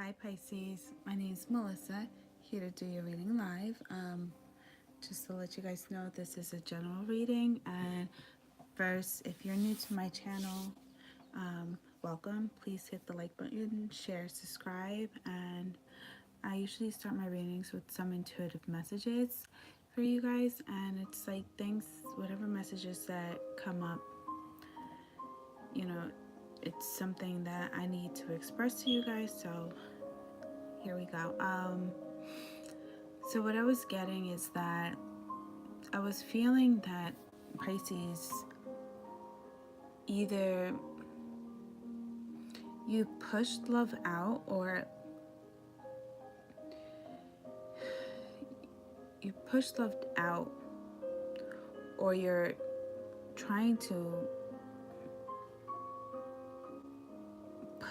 Hi Pisces, my name is Melissa, here to do your reading live. Just to let you guys know, this is a general reading, and first, if you're new to my channel, welcome. Please hit the like button, share, subscribe, and I usually start my readings with some intuitive messages for you guys, and it's like things, whatever messages that come up, you know, it's something that I need to express to you guys, so here we go. So what I was getting is that I was feeling that Pisces, either you pushed love out, or you pushed love out, or you're trying to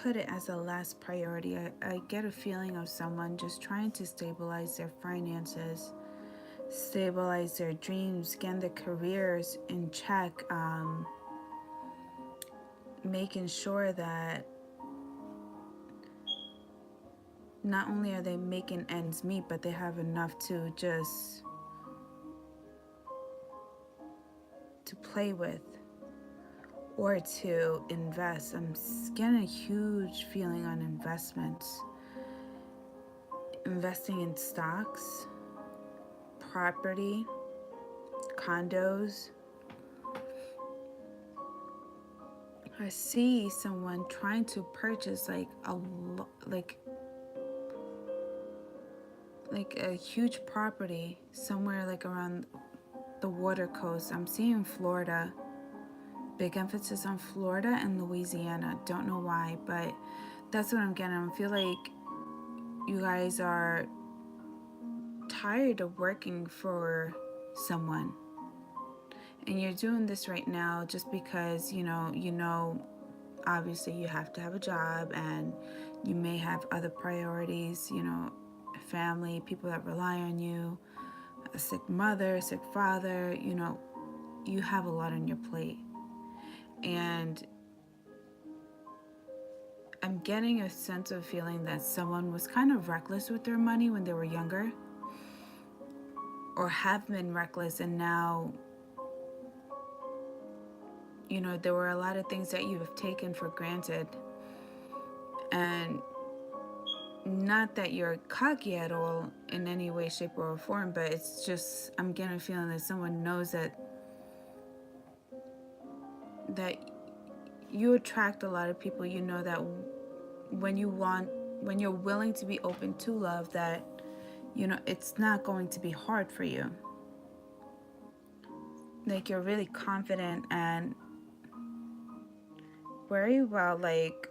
put it as a last priority. I get a feeling of someone just trying to stabilize their finances, stabilize their dreams, get their careers in check, making sure that not only are they making ends meet, but they have enough to just to play with or to invest. I'm getting a huge feeling on investments, investing in stocks, property, condos. I see someone trying to purchase like a huge property somewhere like around the water coast. I'm seeing Florida. Big emphasis on Florida and Louisiana. Don't know why, but that's what I'm getting. I feel like you guys are tired of working for someone, and you're doing this right now just because you know obviously you have to have a job, and you may have other priorities, family, people that rely on you, a sick mother, a sick father, you have a lot on your plate. And I'm getting a sense of feeling that someone was kind of reckless with their money when they were younger, or have been reckless, and now, there were a lot of things that you have taken for granted. And not that you're cocky at all in any way, shape, or form, but it's just, I'm getting a feeling that someone knows that you attract a lot of people. You know that when you're willing to be open to love, that it's not going to be hard for you. Like, you're really confident and very well, like,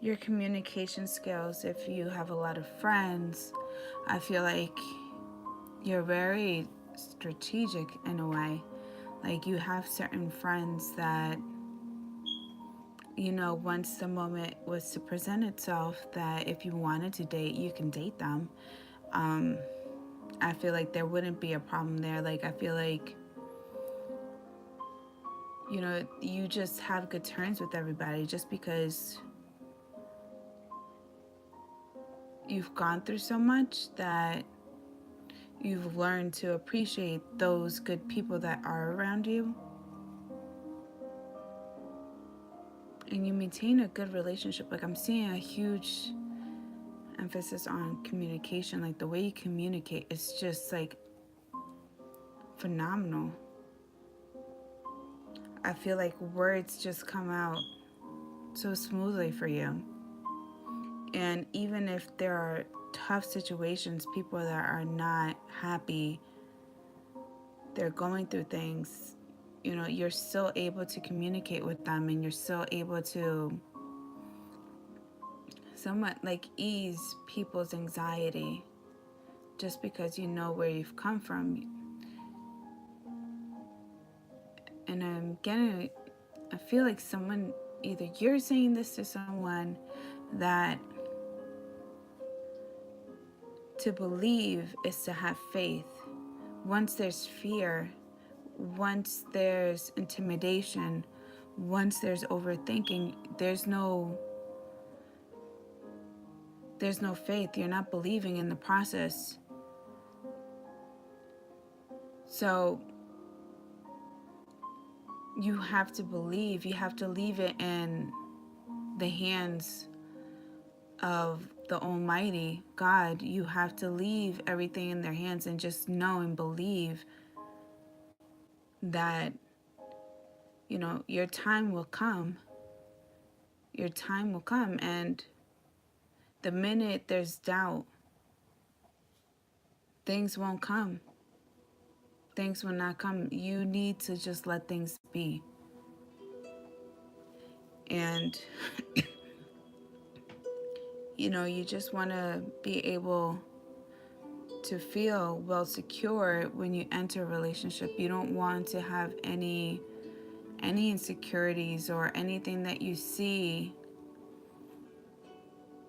your communication skills, if you have a lot of friends, I feel like you're very strategic in a way. Like, you have certain friends that, once the moment was to present itself, that if you wanted to date, you can date them. I feel like there wouldn't be a problem there. Like, I feel like, you just have good terms with everybody, just because you've gone through so much that you've learned to appreciate those good people that are around you. And you maintain a good relationship. Like, I'm seeing a huge emphasis on communication. Like, the way you communicate is just like phenomenal. I feel like words just come out so smoothly for you. And even if there are tough situations, people that are not happy, they're going through things, you're still able to communicate with them, and you're still able to somewhat like ease people's anxiety, just because you know where you've come from. And I feel like someone, either you're saying this to someone, that to believe is to have faith. Once there's fear, once there's intimidation, once there's overthinking, there's no faith. You're not believing in the process. So you have to believe. You have to leave it in the hands of the Almighty God. You have to leave everything in their hands and just know and believe that, your time will come. Your time will come. And the minute there's doubt, things won't come. Things will not come. You need to just let things be. And, you just want to be able to feel well secure when you enter a relationship. You don't want to have any insecurities or anything that you see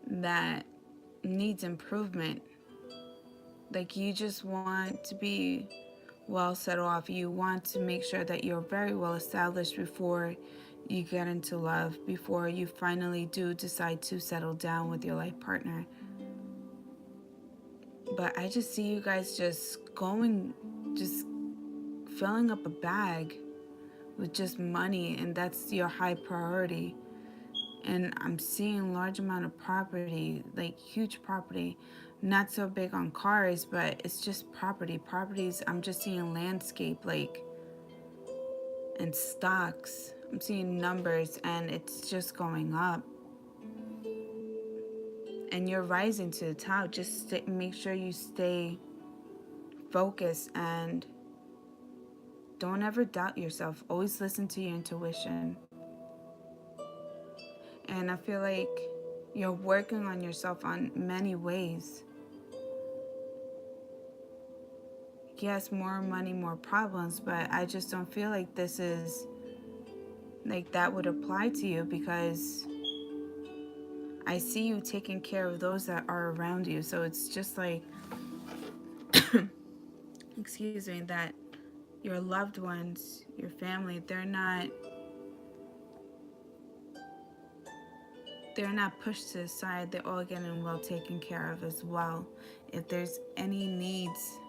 that needs improvement. Like, you just want to be well set off. You want to make sure that you're very well established before you get into love, before you finally do decide to settle down with your life partner. But I just see you guys just filling up a bag with just money, and that's your high priority. And I'm seeing large amount of property, like huge property. Not so big on cars, but it's just properties. I'm just seeing landscape, and stocks. I'm seeing numbers, and it's just going up. And you're rising to the top. Just make sure you stay focused and don't ever doubt yourself. Always listen to your intuition. And I feel like you're working on yourself on many ways. Yes, more money, more problems, but I just don't feel like this is, like, that would apply to you, because I see you taking care of those that are around you. So it's just like, excuse me, that your loved ones, your family, they're not pushed to the side. They're all getting well taken care of as well. If there's any needs,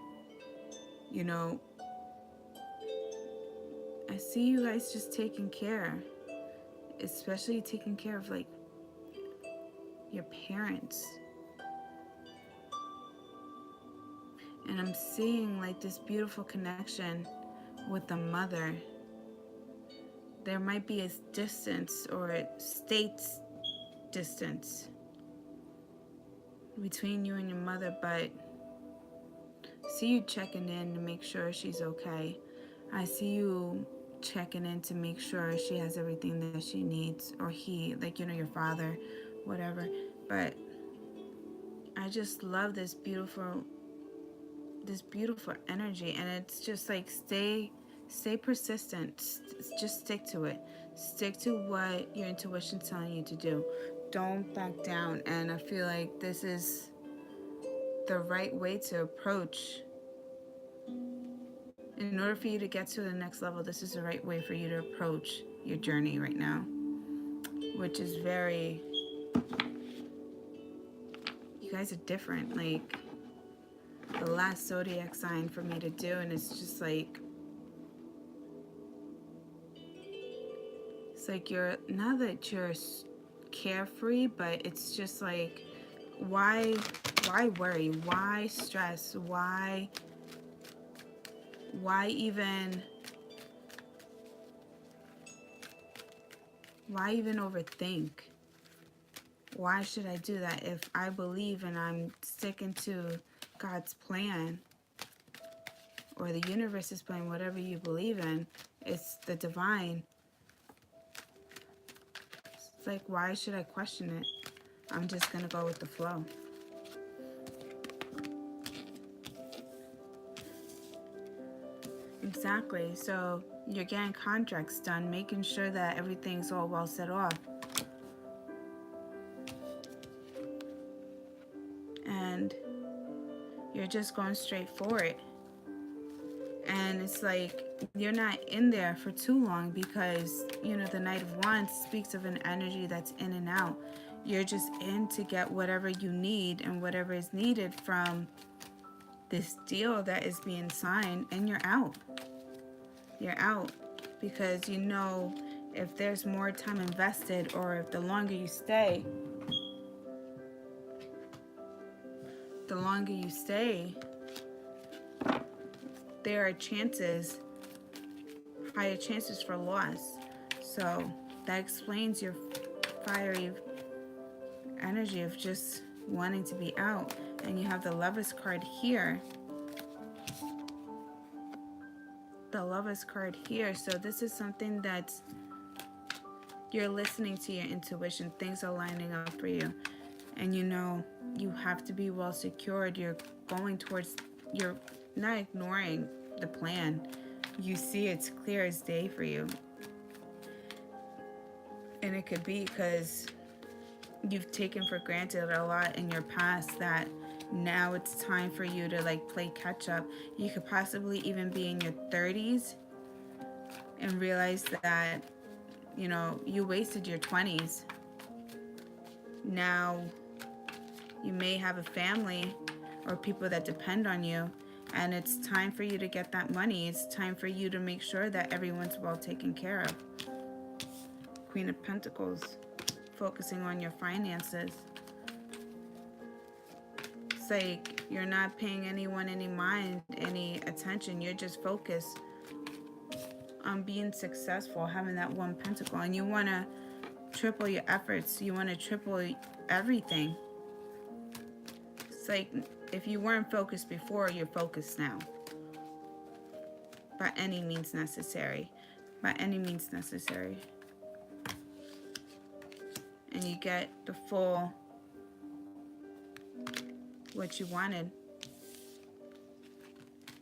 I see you guys just taking care, especially taking care of, like, your parents. And I'm seeing, like, this beautiful connection with the mother. There might be a distance or a state's distance between you and your mother, but see you checking in to make sure she's okay. I see you checking in to make sure she has everything that she needs, or he, like, your father, whatever. But I just love this beautiful energy, and it's just like, stay persistent. Just stick to it. Stick to what your intuition's telling you to do. Don't back down. And I feel like this is the right way to approach. In order for you to get to the next level, this is the right way for you to approach your journey right now, which is very, you guys are different. Like, the last zodiac sign for me to do, and it's just like, it's like, you're, not that you're carefree, but it's just like, why worry? Why stress? Why even overthink? Why should I do that if I believe and I'm sticking to God's plan, or the universe's plan, whatever you believe in? It's the divine. It's like, why should I question it? I'm just gonna go with the flow. Exactly. So you're getting contracts done, making sure that everything's all well set off. And you're just going straight for it. And it's like you're not in there for too long because, you know, the Knight of Wands speaks of an energy that's in and out. You're just in to get whatever you need and whatever is needed from this deal that is being signed, and you're out. You're out because you know if there's more time invested, or if the longer you stay, there are chances, higher chances for loss. So that explains your fiery energy of just wanting to be out. And you have the Lovers card here. The Lovers card here. So this is something that's, you're listening to your intuition. Things are lining up for you. And you know you have to be well secured. You're going towards, you're not ignoring the plan. You see it's clear as day for you. And it could be because you've taken for granted a lot in your past that now it's time for you to like play catch up. You could possibly even be in your 30s and realize that, you know, you wasted your 20s. Now you may have a family or people that depend on you, and it's time for you to get that money. It's time for you to make sure that everyone's well taken care of. Queen of Pentacles, focusing on your finances. It's like you're not paying anyone any mind, any attention. You're just focused on being successful, having that one pentacle. And you want to triple your efforts. You want to triple everything. It's like if you weren't focused before, you're focused now. By any means necessary. By any means necessary. And you get the full what you wanted.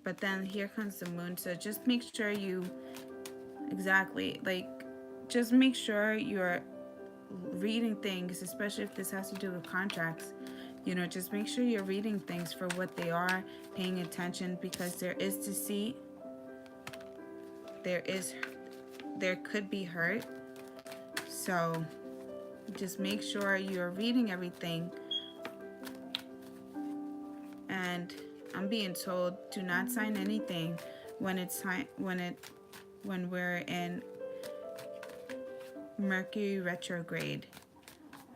But then here comes the moon. So just make sure you, exactly, like just make sure you're reading things, especially if this has to do with contracts. You know, just make sure you're reading things for what they are, paying attention, because there is deceit. There could be hurt. So just make sure you're reading everything. And I'm being told, do not sign anything when it's time, when we're in Mercury retrograde.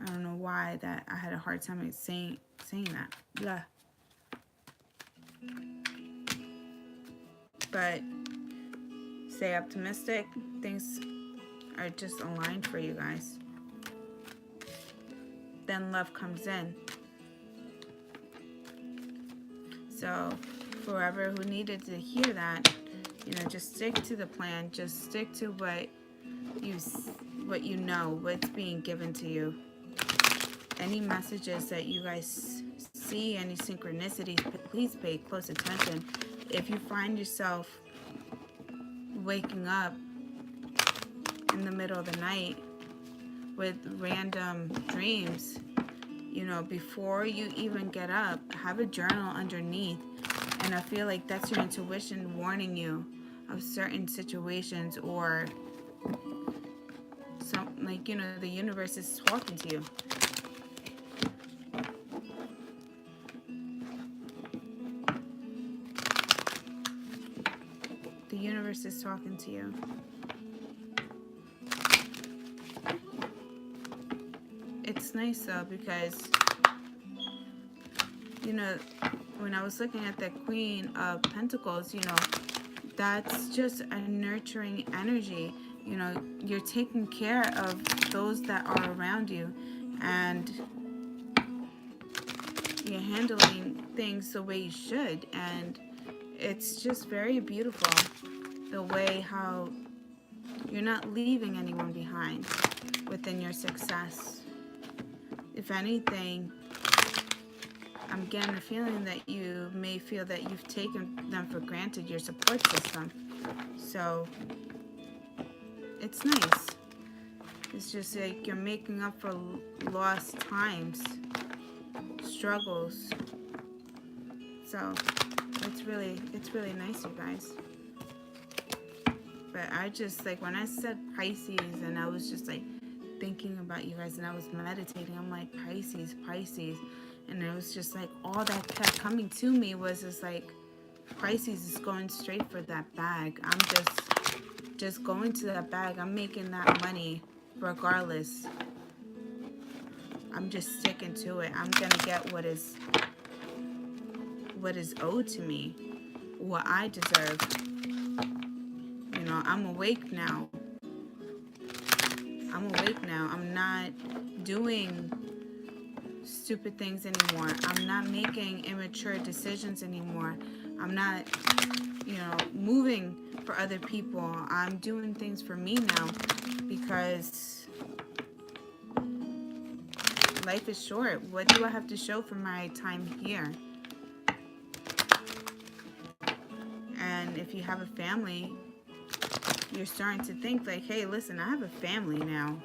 I don't know why that I had a hard time saying that. Blah. But stay optimistic. Things are just aligned for you guys. Then love comes in. So forever who needed to hear that, you know, just stick to the plan. Just stick to what you know, what's being given to you. Any messages that you guys see, any synchronicities, please pay close attention. If you find yourself waking up in the middle of the night with random dreams, you know, before you even get up, have a journal underneath. And I feel like that's your intuition warning you of certain situations, or something like, you know, the universe is talking to you. The universe is talking to you. It's nice though, because, you know, when I was looking at the Queen of Pentacles, you know, that's just a nurturing energy. You know, you're taking care of those that are around you, and you're handling things the way you should. And it's just very beautiful the way how you're not leaving anyone behind within your success. If anything, I'm getting a feeling that you may feel that you've taken them for granted, your support system. So it's nice. It's just like you're making up for lost times, struggles. So it's really nice, you guys. But I just, like, when I said Pisces and I was just like thinking about you guys and I was meditating, I'm like, Pisces, Pisces. And it was just like all that kept coming to me was just like, Pisces is going straight for that bag. I'm just going to that bag. I'm making that money regardless. I'm just sticking to it. I'm gonna get what is owed to me, what I deserve. You know, I'm awake now. I'm not doing stupid things anymore. I'm not making immature decisions anymore. I'm not, moving for other people. I'm doing things for me now because life is short. What do I have to show for my time here? And if you have a family, you're starting to think like, hey, listen, I have a family now.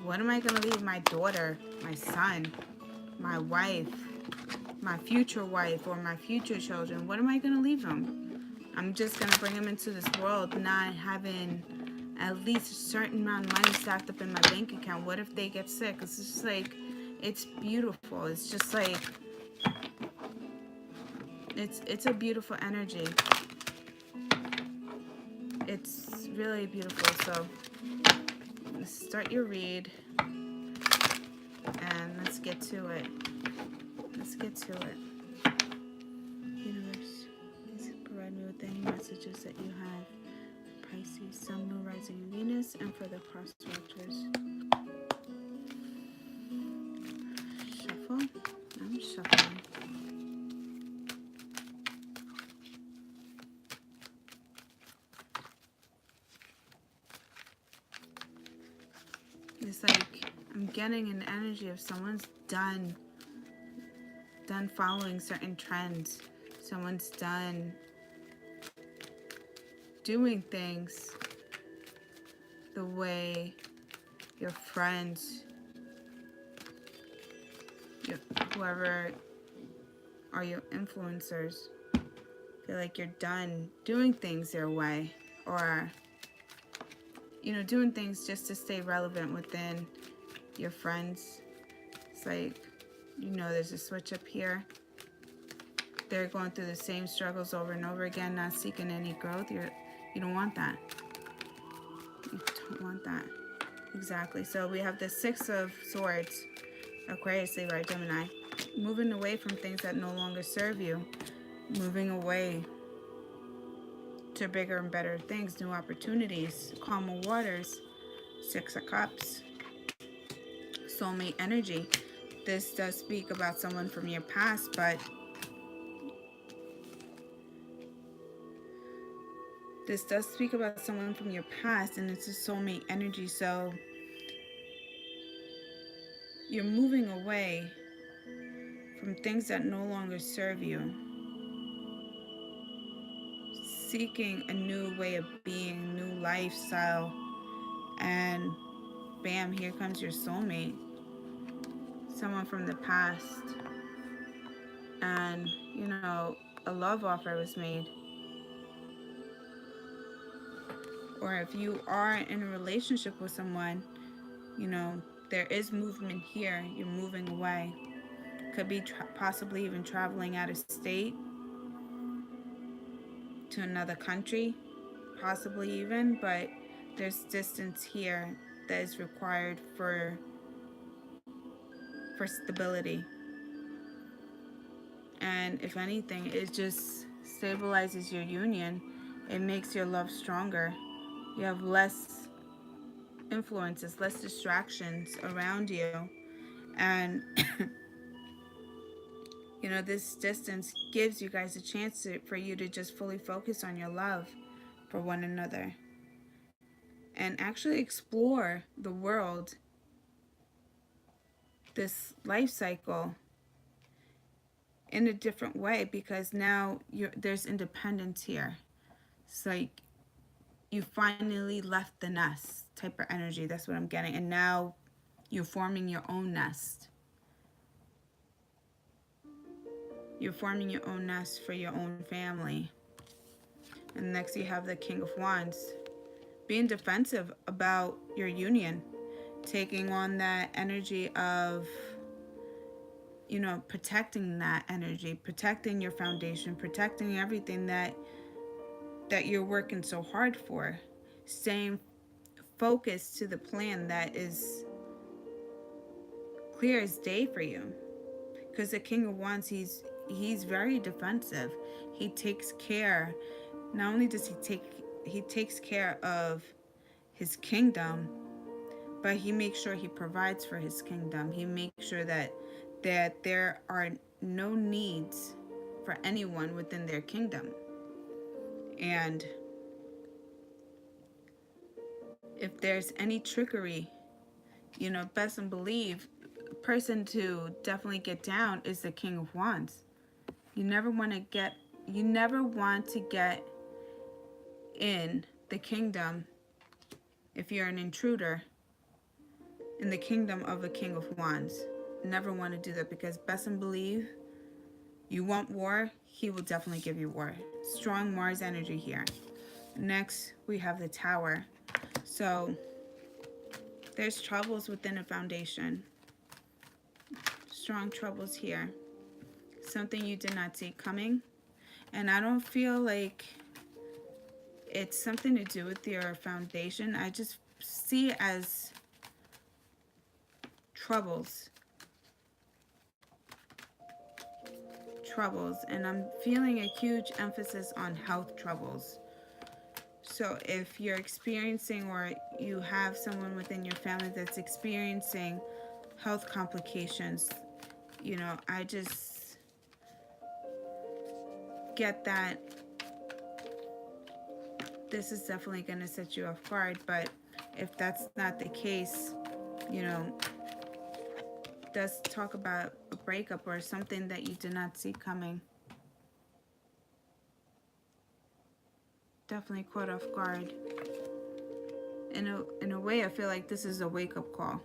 What am I going to leave my daughter, my son, my wife, my future wife, or my future children? What am I going to leave them? I'm just going to bring them into this world not having at least a certain amount of money stacked up in my bank account. What if they get sick? It's just like, it's beautiful. It's just like, it's a beautiful energy. It's really beautiful. So let's start your read and let's get to it. Universe, please provide me with any messages that you have. Pisces, Sun, Moon, Rising, Venus, and for the cross watchers. Shuffle. I'm shuffling. It's like I'm getting an energy of someone's done following certain trends. Someone's done doing things the way your friends, whoever are your influencers, feel like you're done doing things their way, or doing things just to stay relevant within your friends. It's like, there's a switch up here. They're going through the same struggles over and over again, not seeking any growth. You don't want that. You don't want that. Exactly. So we have the Six of Swords, Aquarius, Libra, Gemini. Moving away from things that no longer serve you. Moving away to bigger and better things, new opportunities, calmer waters. Six of Cups. Soulmate energy. This does speak about someone from your past, but this does speak about someone from your past, and it's a soulmate energy. So you're moving away from things that no longer serve you, seeking a new way of being, new lifestyle, and bam, here comes your soulmate, someone from the past. And a love offer was made. Or if you are in a relationship with someone, there is movement here. You're moving away. Could be possibly even traveling out of state to another country, possibly even, but there's distance here that is required for stability. And if anything, it just stabilizes your union. It makes your love stronger. You have less influences, less distractions around you. And this distance gives you guys a chance for you to just fully focus on your love for one another and actually explore the world, this life cycle, in a different way, because now there's independence here. It's like you finally left the nest type of energy. That's what I'm getting. And now you're forming your own nest. You're forming your own nest for your own family. And next you have the King of Wands. being defensive about your union, taking on that energy of, protecting that energy, protecting your foundation, protecting everything that you're working so hard for, staying focused to the plan that is clear as day for you. Because the King of Wands, he's very defensive. He takes care. Not only does he takes care of his kingdom, but he makes sure he provides for his kingdom. He makes sure that there are no needs for anyone within their kingdom. And if there's any trickery, best and believe, person to definitely get down is the King of Wands. You never want to get in the kingdom if you're an intruder in the kingdom of a King of Wands. Never want to do that, because best and believe, you want war, he will definitely give you war. Strong Mars energy here. Next, we have the Tower. So there's troubles within a foundation. Strong troubles here. Something you did not see coming. And I don't feel like it's something to do with your foundation. I just see it as troubles. And I'm feeling a huge emphasis on health troubles. So if you're experiencing, or you have someone within your family that's experiencing health complications, I just get that this is definitely going to set you off guard. But if that's not the case, does talk about a breakup or something that you did not see coming. Definitely caught off guard. In a way, I feel like this is a wake-up call.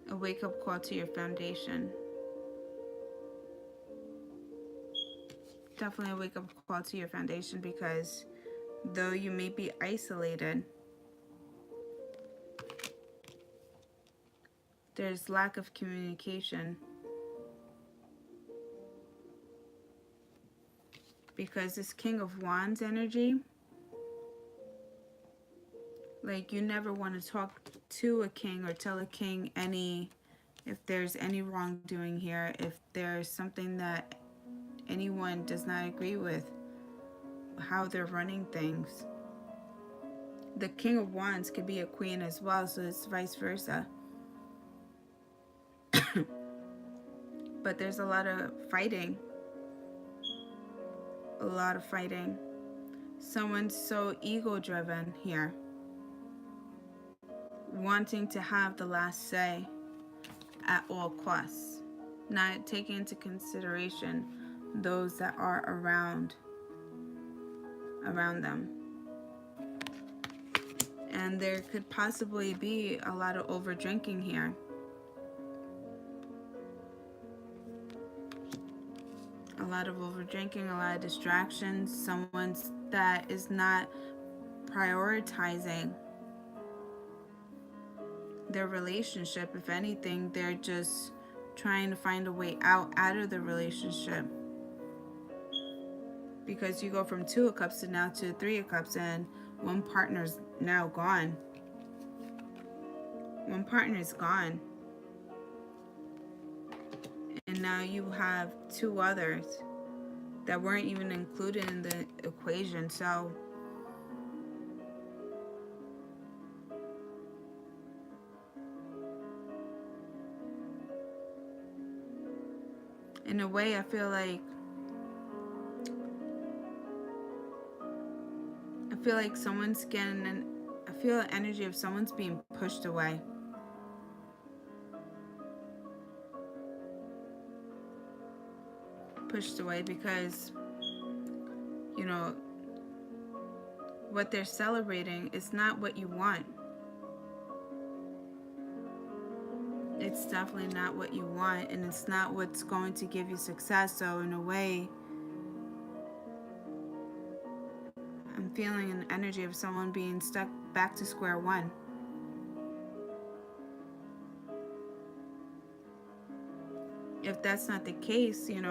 A wake-up call to your foundation. Definitely a wake-up call to your foundation, because though you may be isolated, there's lack of communication. Because this King of Wands energy, like, you never want to talk to a king or tell a king if there's any wrongdoing here, if there's something that anyone does not agree with, how they're running things. The King of Wands could be a queen as well, so it's vice versa. But there's a lot of fighting. Someone's so ego-driven here, wanting to have the last say at all costs, not taking into consideration those that are around them. And there could possibly be a lot of over drinking here. A lot of over drinking, a lot of distractions. Someone that is not prioritizing their relationship. If anything, they're just trying to find a way out of the relationship. Because you go from 2 of Cups to now to 3 of Cups, and one partner's now gone. One partner's gone. And now you have 2 others that weren't even included in the equation. So in a way, I feel someone's getting I feel the energy of someone's being pushed away. Because what they're celebrating is not what you want. It's definitely not what you want, and it's not what's going to give you success. So in a way, I'm feeling an energy of someone being stuck back to square one. If that's not the case, you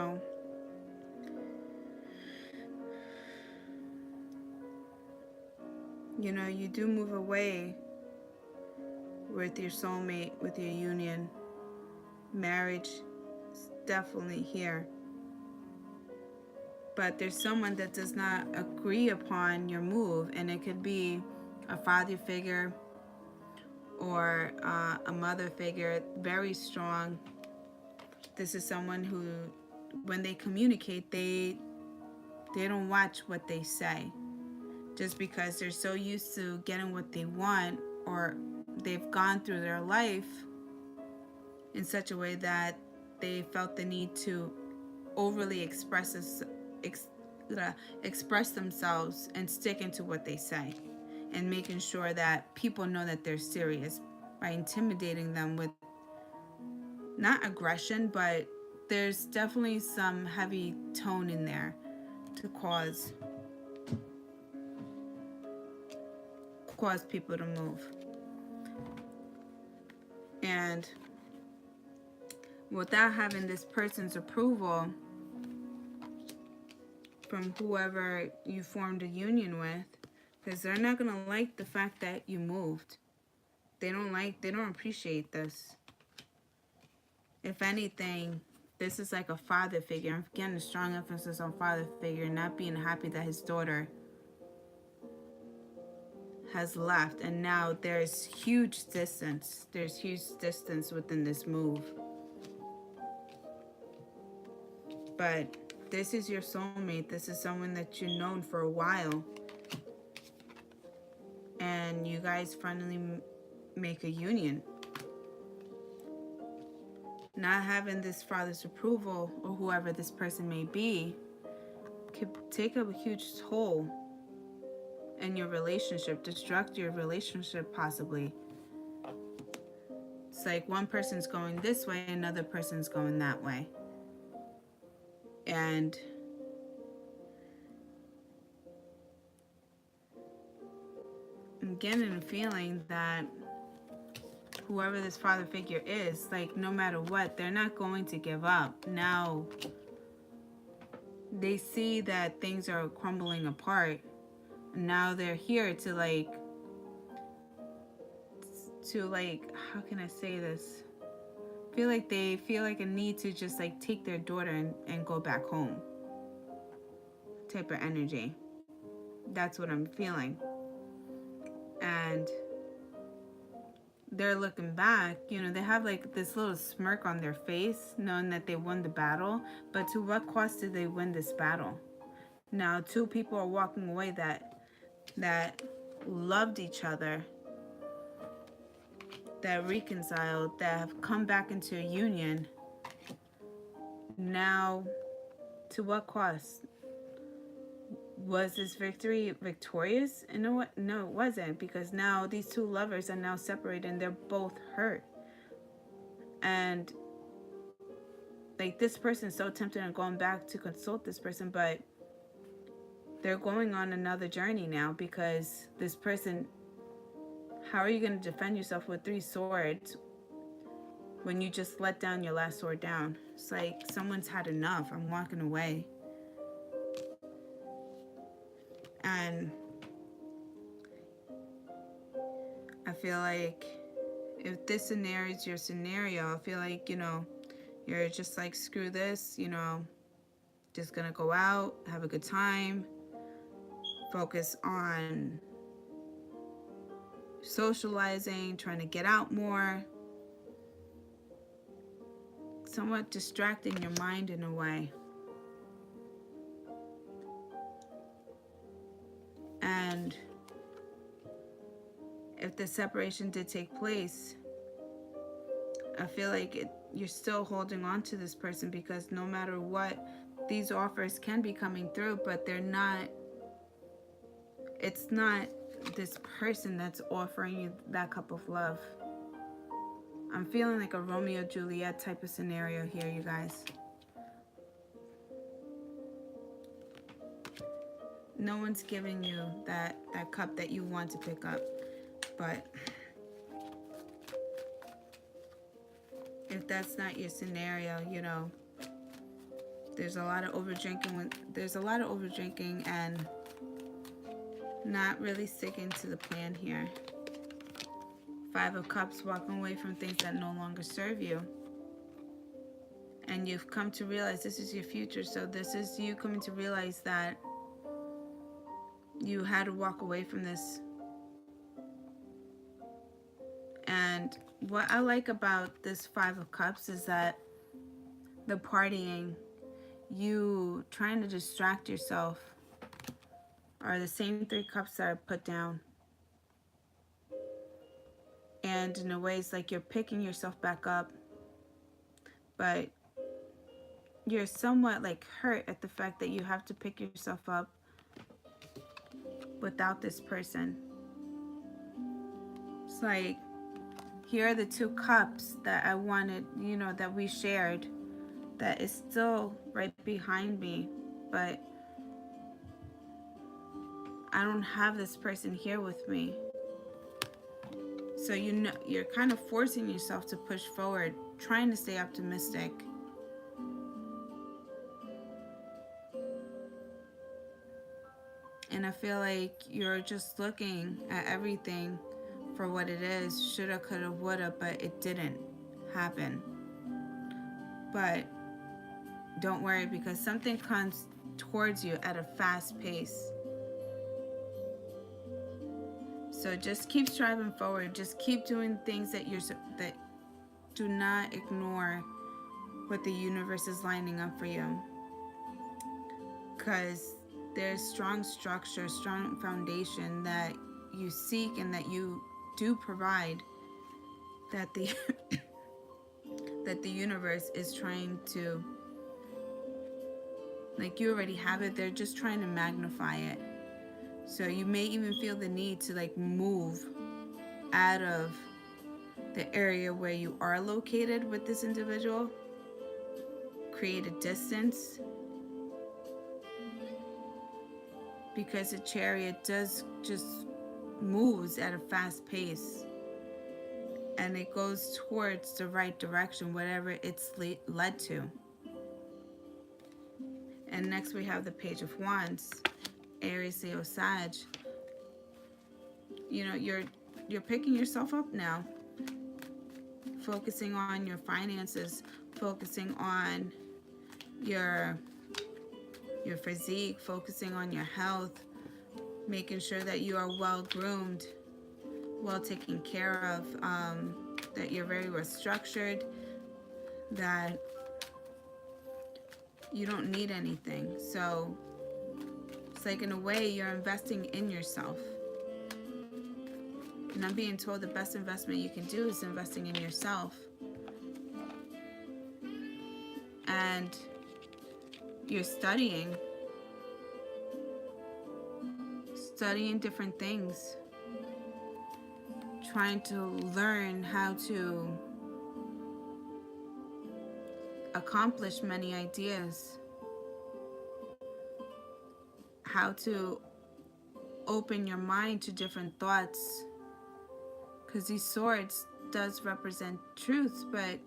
do move away with your soulmate, with your union. Marriage is definitely here. But there's someone that does not agree upon your move, and it could be a father figure or a mother figure, very strong. This is someone who, when they communicate, they don't watch what they say, just because they're so used to getting what they want, or they've gone through their life in such a way that they felt the need to overly express themselves and stick into what they say, and making sure that people know that they're serious by intimidating them with not aggression, but there's definitely some heavy tone in there to cause people to move. And without having this person's approval from whoever you formed a union with, because they're not going to like the fact that you moved. They don't appreciate this. If anything, this is like a father figure. I'm getting a strong emphasis on father figure, not being happy that his daughter has left, and now there's huge distance. There's huge distance within this move. But this is your soulmate. This is someone that you've known for a while, and you guys finally make a union. Not having this father's approval, or whoever this person may be, could take a huge toll in your relationship, destruct your relationship possibly. It's like one person's going this way, another person's going that way. And I'm getting a feeling that whoever this father figure is, like, no matter what, they're not going to give up. Now they see that things are crumbling apart. Now they're here to how can I say this? They feel like a need to just take their daughter and go back home. Type of energy. That's what I'm feeling. And they're looking back, they have this little smirk on their face, knowing that they won the battle. But to what cost did they win this battle? Now 2 people are walking away that loved each other, that reconciled, that have come back into a union. Now, to what cost? Was this victory victorious? And no, it wasn't, because now these 2 lovers are now separated and they're both hurt. And this person is so tempted on going back to consult this person, but they're going on another journey now, because this person, how are you going to defend yourself with 3 swords when you just let down your last sword down? It's like someone's had enough. I'm walking away. And I feel like if this scenario is your scenario, I feel like, you're just screw this, just gonna go out, have a good time, focus on socializing, trying to get out more, somewhat distracting your mind in a way. And if the separation did take place, I feel like you're still holding on to this person, because no matter what, these offers can be coming through, but it's not this person that's offering you that cup of love. I'm feeling like a Romeo Juliet type of scenario here, you guys. No one's giving you that cup that you want to pick up. But if that's not your scenario, you know, there's a lot of overdrinking and not really sticking to the plan here. Five of Cups, walking away from things that no longer serve you. And you've come to realize this is your future. So this is you coming to realize that you had to walk away from this. And what I like about this Five of Cups is that the partying, you trying to distract yourself, are the same three cups that are put down. And in a way, it's like you're picking yourself back up, but you're somewhat like hurt at the fact that you have to pick yourself up without this person. It's like, here are the two cups that I wanted, you know, that we shared, that is still right behind me, but I don't have this person here with me. So you know, you're kind of forcing yourself to push forward, trying to stay optimistic. And I feel like you're just looking at everything for what it is. Shoulda, coulda, woulda, but it didn't happen. But don't worry, because something comes towards you at a fast pace. So just keep striving forward. Just keep doing things that do not ignore what the universe is lining up for you. Because there's strong structure, strong foundation that you seek and that you do provide, that the that the universe is trying to, like, you already have it, they're just trying to magnify it. So you may even feel the need to like move out of the area where you are located with this individual, create a distance, because the Chariot does just moves at a fast pace, and it goes towards the right direction, whatever it's led to. And next we have the Page of Wands, Aries, Leo, Sag. You know, you're picking yourself up now, focusing on your finances, focusing on your physique, focusing on your health, making sure that you are well groomed, well taken care of, that you're very well structured, that you don't need anything. So it's like, in a way, you're investing in yourself. And I'm being told the best investment you can do is investing in yourself. And you're studying different things, trying to learn how to accomplish many ideas, how to open your mind to different thoughts, because these swords does represent truths, but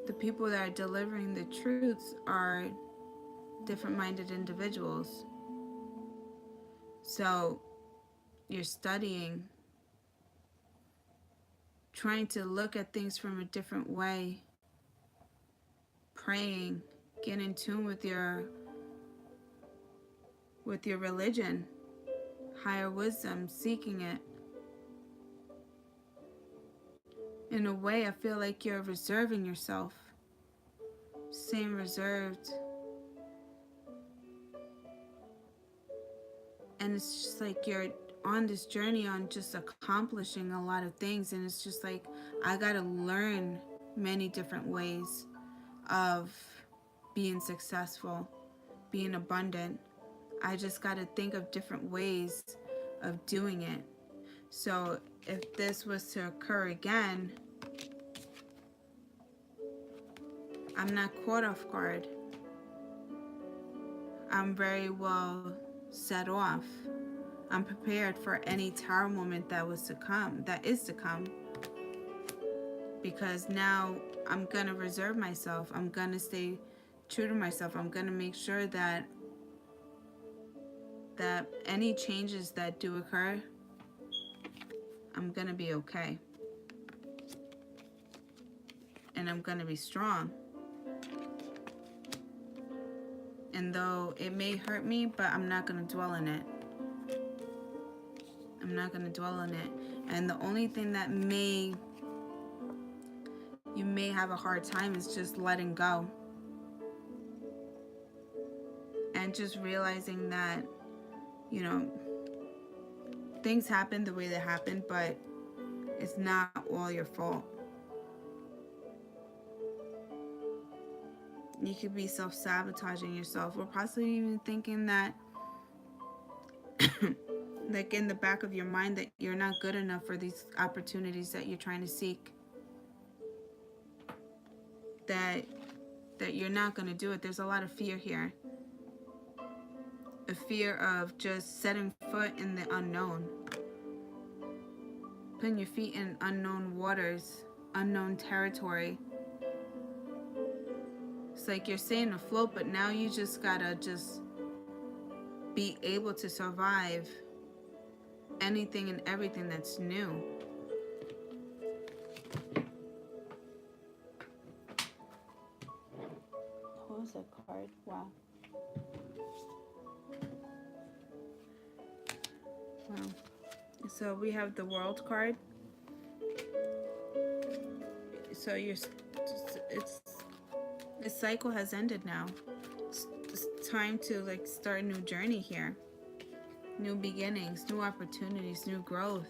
the people that are delivering the truths are different minded individuals. So you're studying, trying to look at things from a different way, praying, get in tune with your religion, higher wisdom, seeking it. In a way, I feel like you're reserving yourself, staying reserved. And it's just like you're on this journey on just accomplishing a lot of things, and it's just like, I gotta learn many different ways of being successful, being abundant. I just gotta think of different ways of doing it. So if this was to occur again, I'm not caught off guard. I'm very well set off. I'm prepared for any tower moment that is to come, because now I'm gonna reserve myself. I'm gonna stay true to myself. I'm gonna make sure that any changes that do occur, I'm gonna be okay, and I'm gonna be strong. And though it may hurt me, but I'm not gonna dwell in it. I'm not gonna dwell in it. And the only thing that you may have a hard time is just letting go. And just realizing that, you know, things happen the way they happen, but it's not all your fault. You could be self-sabotaging yourself, or possibly even thinking that like in the back of your mind that you're not good enough for these opportunities that you're trying to seek. That you're not going to do it. There's a lot of fear here. A fear of just setting foot in the unknown. Putting your feet in unknown waters, unknown territory. It's like you're staying afloat, but now you just gotta be able to survive anything and everything that's new. Pose a card. Wow. Wow. So we have the World card. So this cycle has ended now. It's time to like start a new journey here. New beginnings, new opportunities, new growth.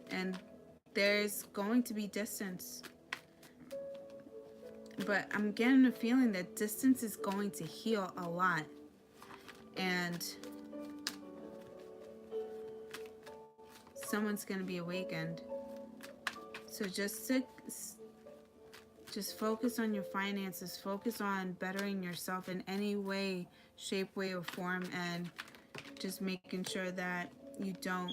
And there's going to be distance. But I'm getting a feeling that distance is going to heal a lot. And someone's going to be awakened. So just focus on your finances. Focus on bettering yourself in any way, shape, way, or form. And just making sure that you don't...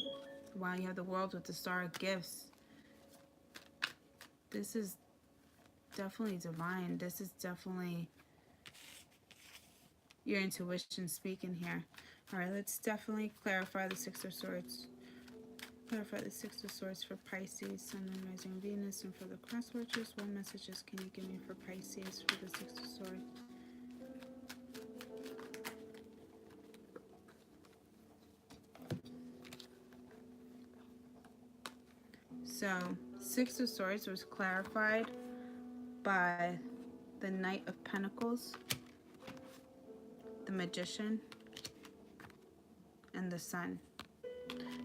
Wow, you have the World with the Star of Gifts. This is definitely divine. This is definitely your intuition speaking here. All right, let's definitely clarify the Six of Swords. Clarify the Six of Swords for Pisces, Sun, Moon, Rising, Venus, and for the cross watchers. What messages can you give me for Pisces for the Six of Swords? So, Six of Swords was clarified by the Knight of Pentacles, the Magician, and the Sun.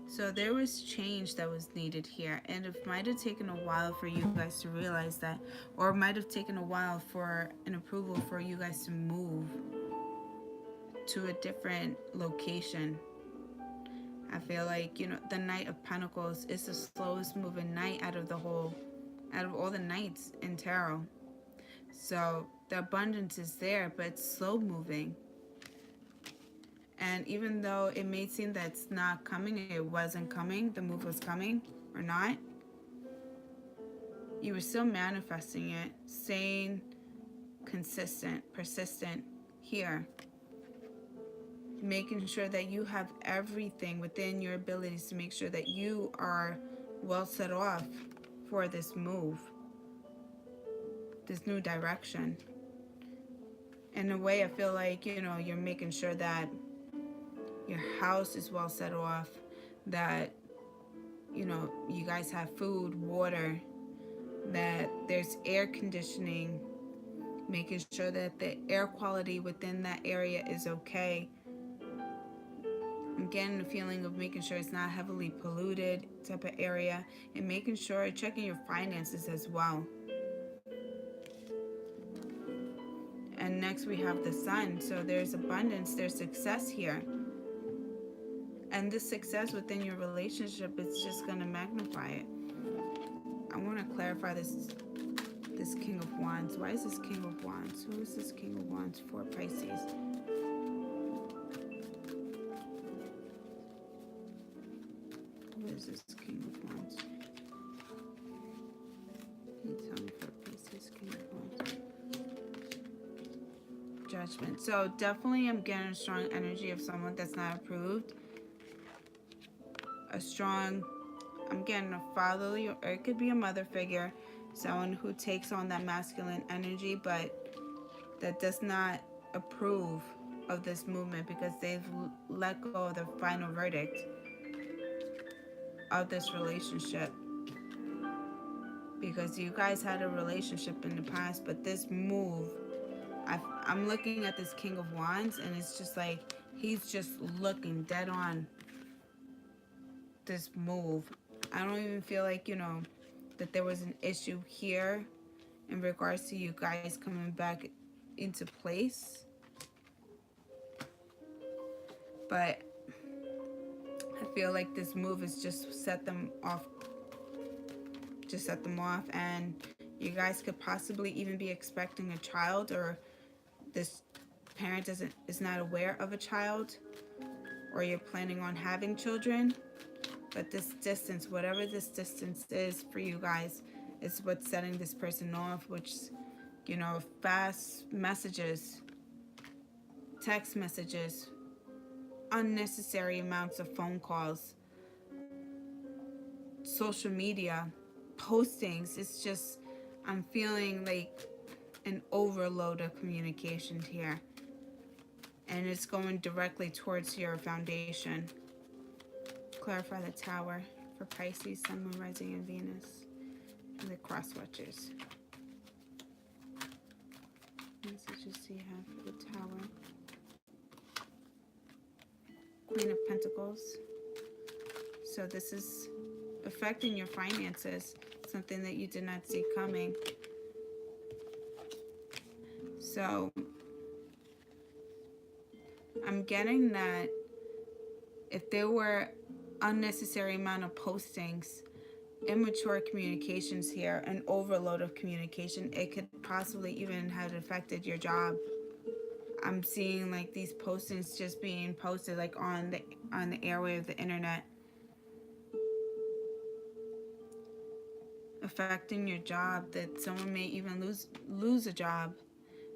So there was change that was needed here, and it might have taken a while for you guys to realize that, or it might have taken a while for an approval for you guys to move to a different location. I feel like, you know, the Knight of Pentacles is the slowest moving knight out of all the knights in tarot. So the abundance is there, but it's slow moving. And even though it may seem that it's not coming, it wasn't coming, the move was coming or not, you were still manifesting it, staying consistent, persistent here. Making sure that you have everything within your abilities to make sure that you are well set off for this move, this new direction. In a way, I feel like, you know, you're making sure that your house is well set off, that, you know, you guys have food, water, that there's air conditioning, making sure that the air quality within that area is okay. I'm getting the feeling of making sure it's not heavily polluted type of area, and making sure, checking your finances as well. And next we have the Sun. So there's abundance, there's success here. And this success within your relationship is just going to magnify it. I want to clarify this King of Wands. Why is this King of Wands? Who is this King of Wands for Pisces? Who is this King of Wands? Can you tell me for Pisces, King of Wands? Judgment. So definitely I'm getting a strong energy of someone that's not approved. I'm getting a fatherly, or it could be a mother figure. Someone who takes on that masculine energy, but that does not approve of this movement because they've let go of the final verdict of this relationship. Because you guys had a relationship in the past, but this move, I'm looking at this King of Wands, and it's just like he's just looking dead on this move. I don't even feel like, that there was an issue here in regards to you guys coming back into place. But I feel like this move has just set them off. And you guys could possibly even be expecting a child, or this parent is not aware of a child, or you're planning on having children. But this distance, whatever this distance is for you guys, is what's setting this person off, which, fast messages, text messages, unnecessary amounts of phone calls, social media, postings. It's just, I'm feeling like an overload of communication here. And it's going directly towards your foundation. Clarify the Tower for Pisces, Sun, Moon, Rising, and Venus. And the cross watchers. Messages you have for the Tower. Queen of Pentacles. So this is affecting your finances. Something that you did not see coming. So I'm getting that if there were unnecessary amount of postings, immature communications here, an overload of communication, it could possibly even have affected your job. I'm seeing like these postings just being posted like on the airway of the internet, affecting your job, that someone may even lose a job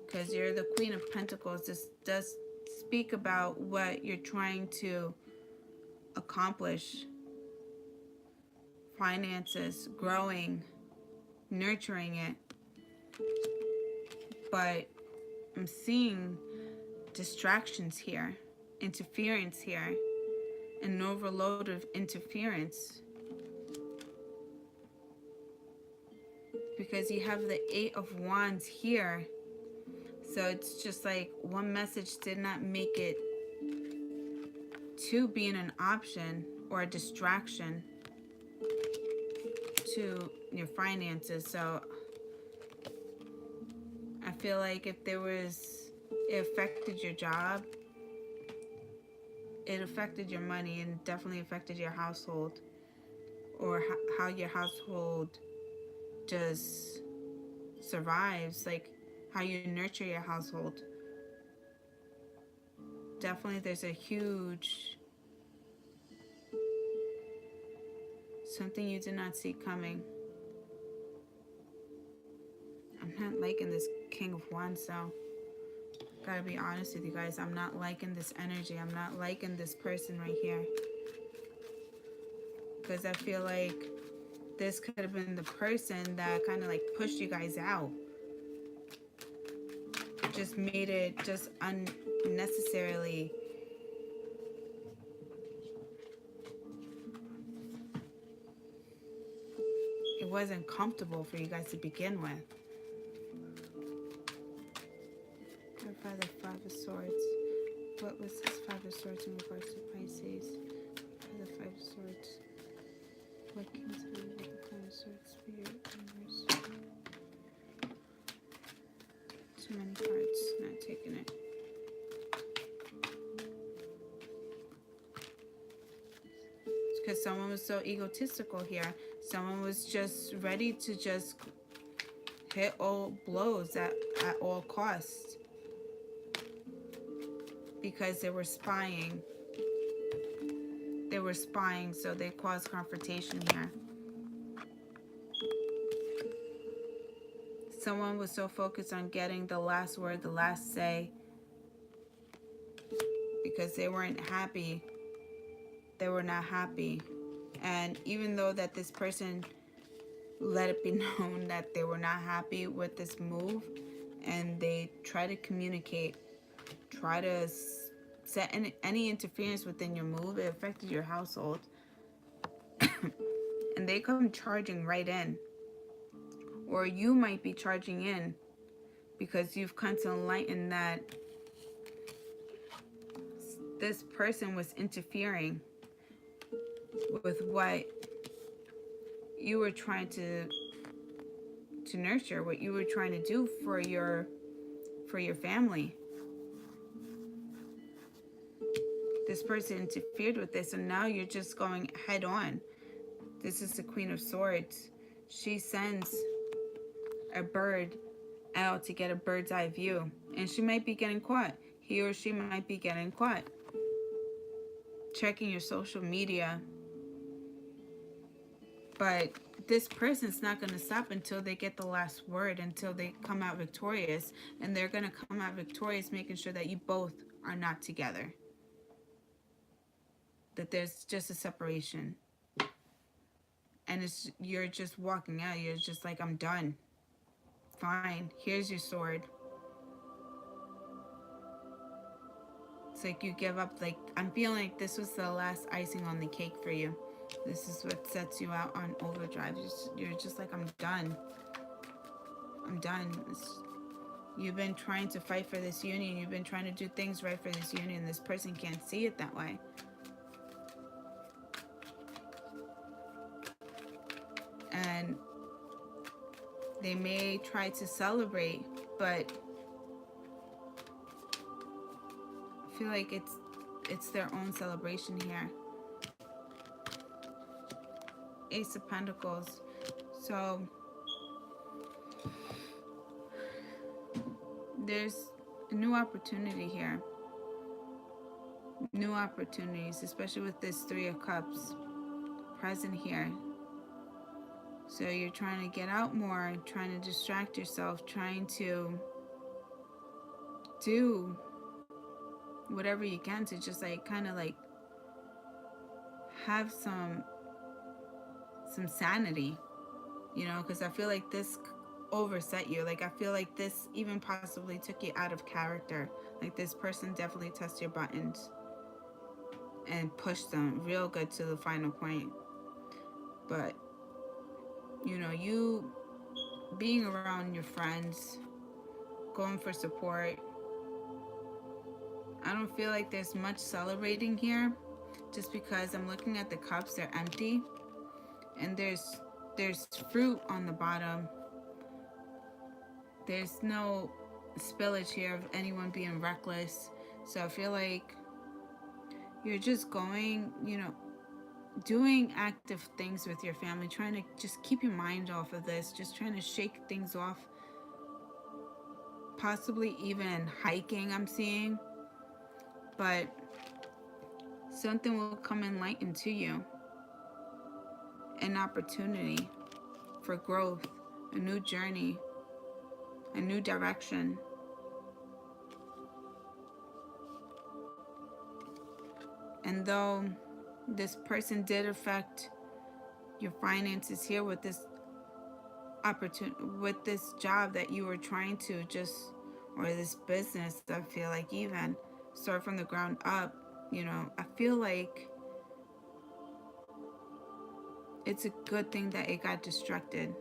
because you're the Queen of Pentacles. This does speak about what you're trying to accomplish. Finances, growing, nurturing it. But I'm seeing distractions here, interference here, an overload of interference. Because you have the Eight of Wands here. So it's just like one message did not make it to being an option or a distraction to your finances. So I feel like if it affected your job, it affected your money, and definitely affected your household, or how your household just survives, like how you nurture your household. Definitely there's a huge something you did not see coming. I'm not liking this King of Wands, so gotta be honest with you guys. I'm not liking this energy. I'm not liking this person right here. Because I feel like this could have been the person that kind of like pushed you guys out. Just made it just unnecessarily. It wasn't comfortable for you guys to begin with. Clarify the Five of Swords. What was this Five of Swords in regards to Pisces? For the Five of Swords. What can you tell me about the Five of Swords for your universe? Too many cards, not taking it. It's because someone was so egotistical here. Someone was just ready to just hit all blows at all costs. Because they were spying. they were spying, so they caused confrontation here. Someone was so focused on getting the last word, the last say, because they weren't happy. They were not happy. And even though that this person let it be known that they were not happy with this move, and they try to communicate, try to set any interference within your move, it affected your household. And they come charging right in. Or you might be charging in because you've come to enlighten that this person was interfering with what you were trying to nurture, what you were trying to do for your family. This person interfered with this, and now you're just going head on. This is the Queen of Swords. She sends a bird out to get a bird's eye view, and she might be getting caught. He or she might be getting caught. Checking your social media. But this person's not going to stop until they get the last word, until they come out victorious. And they're going to come out victorious making sure that you both are not together. That there's just a separation. And you're just walking out. You're just like, I'm done. Fine. Here's your sword. It's like you give up. Like, I'm feeling like this was the last icing on the cake for you. This is what sets you out on overdrive. You're just like, I'm done. I'm done. You've been trying to fight for this union. You've been trying to do things right for this union. This person can't see it that way. And they may try to celebrate, but I feel like it's their own celebration here. Ace of Pentacles. So there's a new opportunity here. New opportunities, especially with this Three of Cups present here. So you're trying to get out more, trying to distract yourself, trying to do whatever you can to just like kind of like have some sanity, you know, because I feel like this overset you. Like I feel like this even possibly took you out of character. Like this person definitely touched your buttons and pushed them real good to the final point. But you know, you being around your friends, going for support, I don't feel like there's much celebrating here, just because I'm looking at the cups, they're empty, and there's fruit on the bottom. There's no spillage here of anyone being reckless. So I feel like you're just going, you know, doing active things with your family, trying to just keep your mind off of this, just trying to shake things off. Possibly even hiking, I'm seeing. But something will come enlightened to you. An opportunity for growth, a new journey, a new direction. And though this person did affect your finances here with this opportunity, with this job that you were trying to just, or this business, I feel like even start from the ground up, you know, I feel like it's a good thing that it got destructed.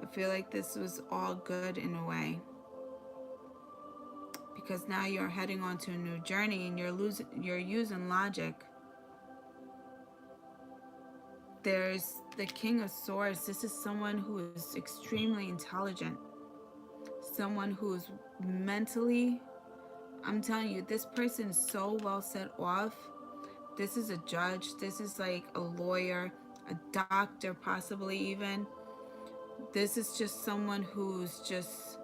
I feel like this was all good in a way, because now you're heading on to a new journey and you're using logic. There's the King of Swords. This is someone who is extremely intelligent, someone who's mentally, I'm telling you, this person is so well set off. This is a judge. This is like a lawyer, a doctor, possibly even. This is just someone who's just,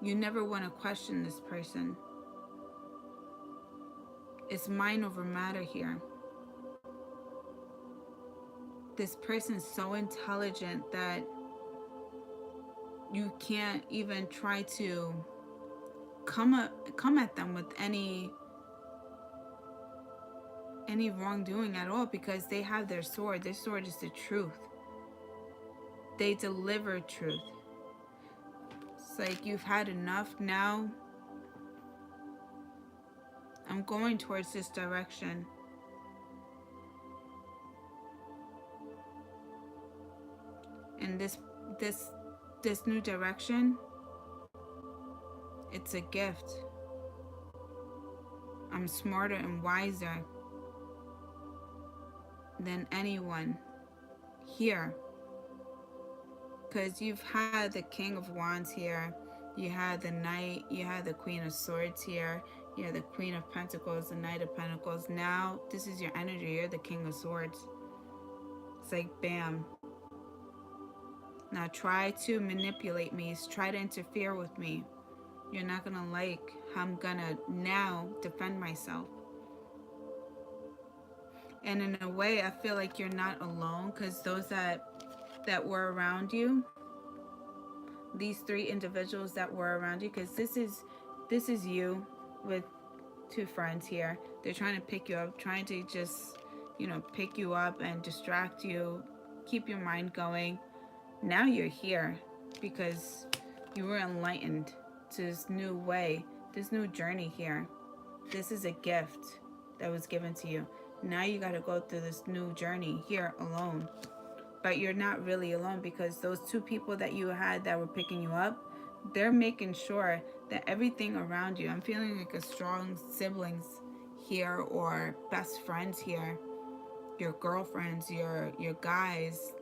you never want to question this person. It's mind over matter here. This person's so intelligent that you can't even try to come at them with any wrongdoing at all, because they have their sword. Their sword is the truth. They deliver truth. It's like, you've had enough. Now I'm going towards this direction. And this new direction, it's a gift. I'm smarter and wiser than anyone here. Because you've had the King of Wands here, you had the Knight, you had the Queen of Swords here, you had the Queen of Pentacles, the Knight of Pentacles. Now this is your energy. You're the King of Swords. It's like, bam. Now try to manipulate me, try to interfere with me. You're not gonna like how I'm gonna now defend myself. And in a way, I feel like you're not alone, because those that were around you, these 3 individuals that were around you, because this is you with 2 friends here. They're trying to pick you up, trying to just, pick you up and distract you, keep your mind going. Now you're here because you were enlightened to this new way, this new journey here. This is a gift that was given to you. Now you got to go through this new journey here alone. But you're not really alone, because those 2 people that you had that were picking you up, they're making sure that everything around you, I'm feeling like a strong siblings here, or best friends here, your girlfriends, your guys,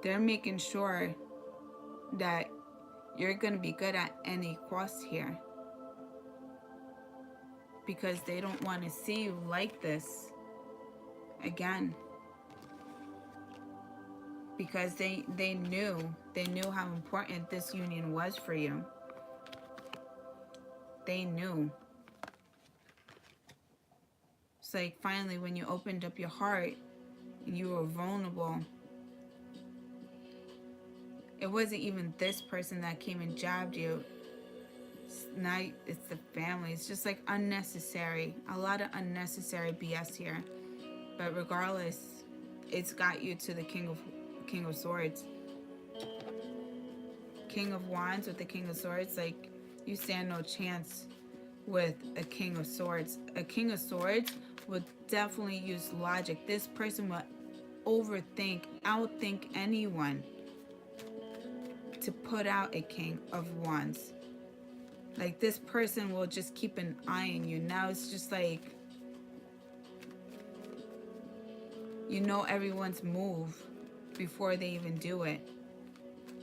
they're making sure that you're going to be good at any cost here, because they don't want to see you like this again. Because they knew how important this union was for you. They knew. It's like, finally, when you opened up your heart, you were vulnerable. It wasn't even this person that came and jabbed you. Now it's the family. It's just like unnecessary. A lot of unnecessary BS here. But regardless, it's got you to the King of Swords. King of Wands with the King of Swords. Like, you stand no chance with a King of Swords. A King of Swords would definitely use logic. This person would outthink anyone to put out a King of Wands. Like, this person will just keep an eye on you. Now it's just like, everyone's move before they even do it.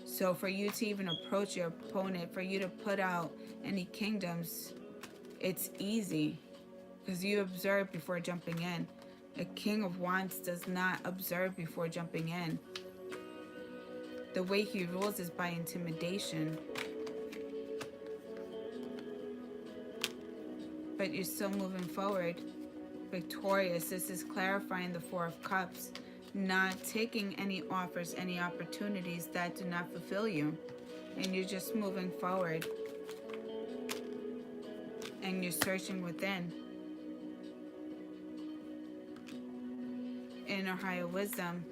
So for you to even approach your opponent, for you to put out any kingdoms, it's easy, because you observe before jumping in. A King of Wands does not observe before jumping in. The way he rules is by intimidation. But you're still moving forward, victorious. This is clarifying the 4 of Cups. Not taking any offers, any opportunities that do not fulfill you. And you're just moving forward. And you're searching within. Inner higher wisdom.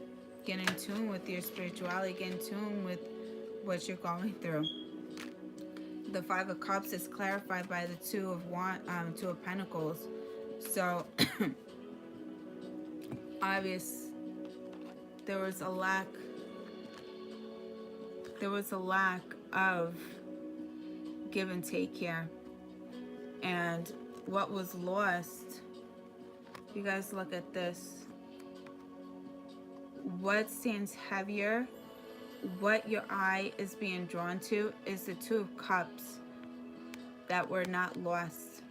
Get in tune with your spirituality. Get in tune with what you're going through. The 5 of Cups is clarified by the 2 of Pentacles. So, obvious. There was a lack of give and take here. And what was lost, you guys look at this. What stands heavier, what your eye is being drawn to, is the 2 of Cups that were not lost.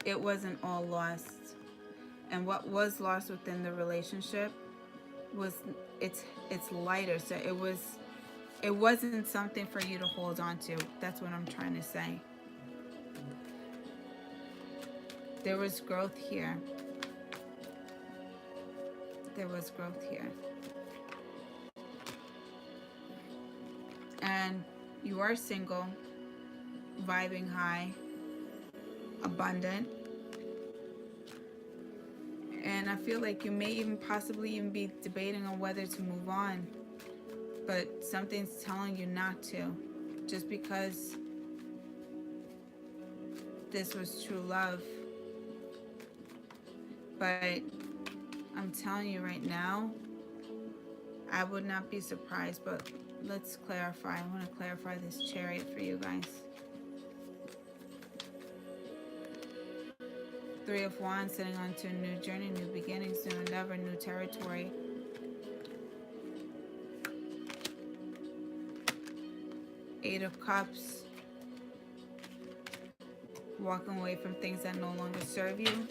It wasn't all lost. And what was lost within the relationship was it's lighter. So it wasn't something for you to hold on to. That's what I'm trying to say. There was growth here. There was growth here. And you are single, vibing high, abundant. And I feel like you may even possibly even be debating on whether to move on. But something's telling you not to. Just because this was true love. But I'm telling you right now, I would not be surprised, but let's clarify. I want to clarify this Chariot for you guys. Three of Wands, sitting on to a new journey, new beginnings, new endeavor, new territory. Eight of Cups, walking away from things that no longer serve you.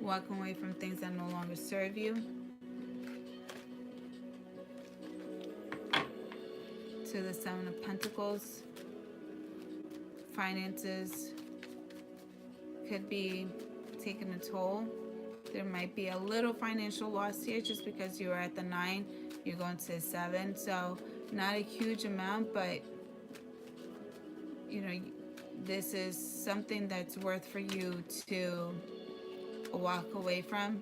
Walking away from things that no longer serve you. To the Seven of Pentacles. Finances could be taking a toll. There might be a little financial loss here just because you are at the 9, you're going to the 7. So not a huge amount, but you know, this is something that's worth for you to walk away from.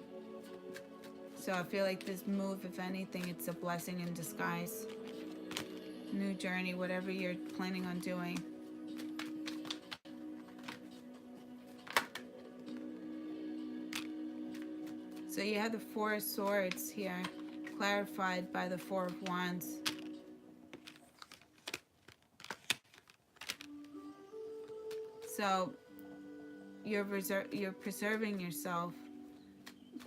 So I feel like this move, if anything, it's a blessing in disguise. New journey, whatever you're planning on doing. So you have the Four of Swords here, clarified by the Four of Wands. So you're preserving yourself,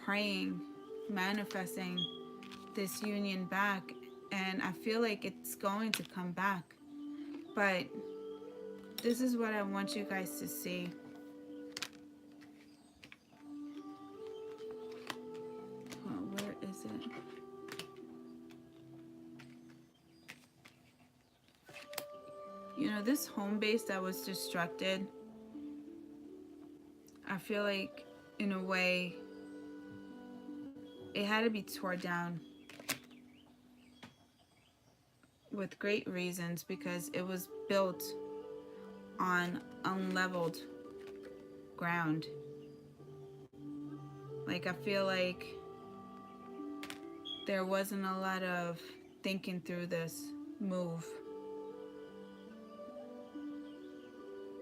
praying, manifesting this union back, and I feel like it's going to come back. But this is what I want you guys to see. Where is it? You know, this home base that was destructed, I feel like in a way it had to be torn down with great reasons, because it was built on unleveled ground. Like, I feel like there wasn't a lot of thinking through this move.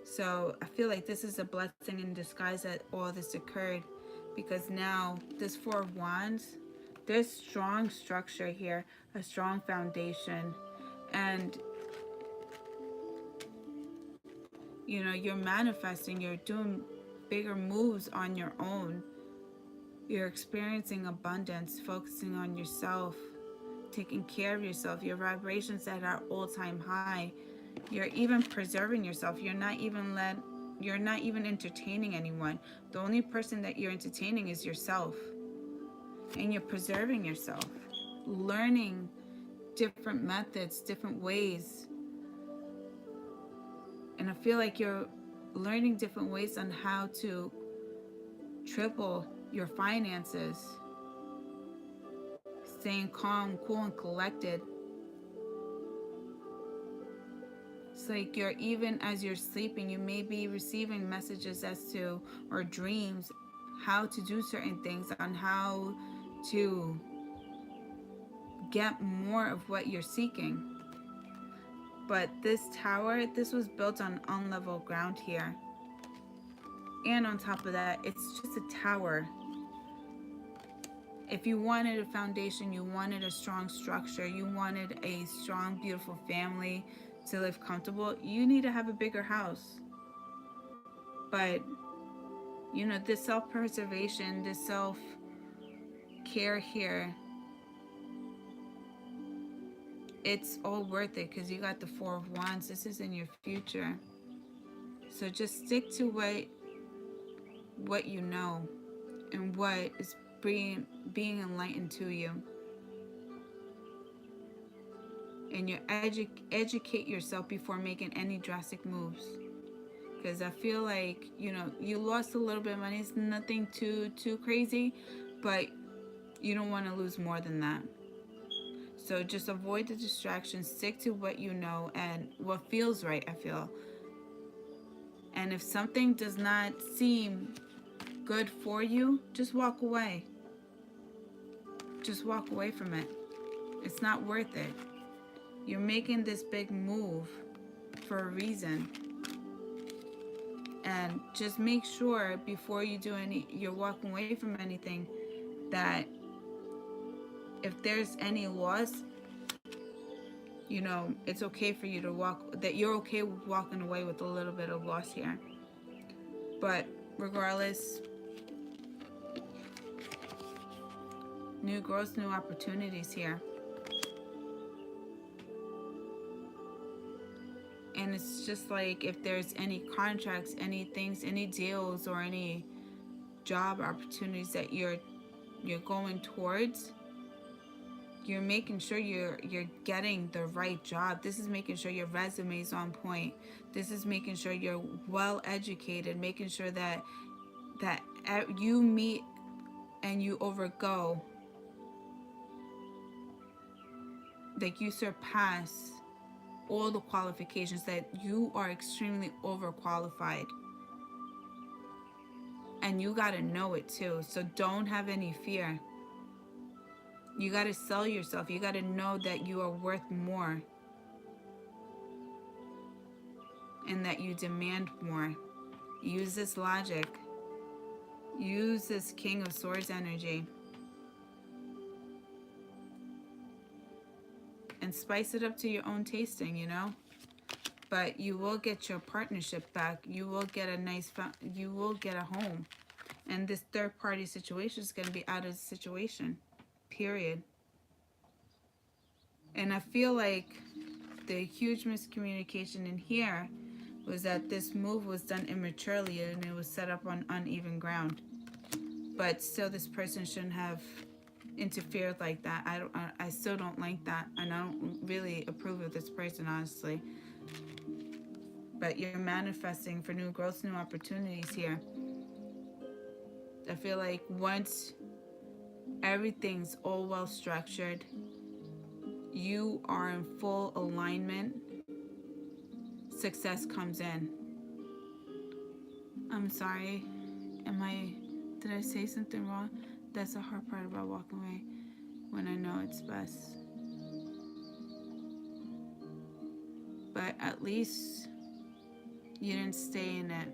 So I feel like this is a blessing in disguise that all this occurred, because now this Four of Wands, there's strong structure here, a strong foundation, and you know, you're manifesting, you're doing bigger moves on your own. You're experiencing abundance, focusing on yourself, taking care of yourself. Your vibrations at our all-time high. You're even preserving yourself. You're not even entertaining anyone. The only person that you're entertaining is yourself. And you're preserving yourself, learning different methods, different ways. And I feel like you're learning different ways on how to triple your finances. Staying calm, cool, and collected. It's like you're, even as you're sleeping, you may be receiving messages as to, or dreams, how to do certain things, on how to get more of what you're seeking. But this tower, this was built on unlevel ground here. And on top of that, it's just a tower. If you wanted a foundation, you wanted a strong structure, you wanted a strong, beautiful family to live comfortable, you need to have a bigger house. But, you know, this self-preservation, this self-care here, it's all worth it, because you got the Four of Wands. This is in your future. So just stick to what you know and what is being enlightened to you. and you educate yourself before making any drastic moves. Because I feel like, you know, you lost a little bit of money. It's nothing too crazy, but you don't want to lose more than that. So just avoid the distractions, stick to what you know and what feels right, I feel. And if something does not seem good for you, just walk away. Just walk away from it. It's not worth it. You're making this big move for a reason. And just make sure before you do you're walking away from anything, that if there's any loss, you know, it's okay for you to that you're okay with walking away with a little bit of loss here. But regardless, new growth, new opportunities here. And it's just like, if there's any contracts, any things, any deals, or any job opportunities that you're going towards, you're making sure you're getting the right job. This is making sure your resume is on point. This is making sure you're well educated, making sure that you meet and you overgo, that you surpass all the qualifications, that you are extremely overqualified. And you got to know it too. So don't have any fear. You got to sell yourself. You got to know that you are worth more and that you demand more. Use this logic. Use this King of Swords energy. And spice it up to your own tasting, you know? But you will get your partnership back. You will get you will get a home. And this third party situation is going to be out of the situation. Period. And I feel like the huge miscommunication in here was that this move was done immaturely and it was set up on uneven ground. But still, this person shouldn't have interfered like that. I still don't like that, and I don't really approve of this person, honestly. But you're manifesting for new growth, new opportunities here. I feel like once everything's all well structured, you are in full alignment, success comes in. I'm sorry. Did I say something wrong? That's the hard part about walking away, when I know it's best. But at least you didn't stay in it.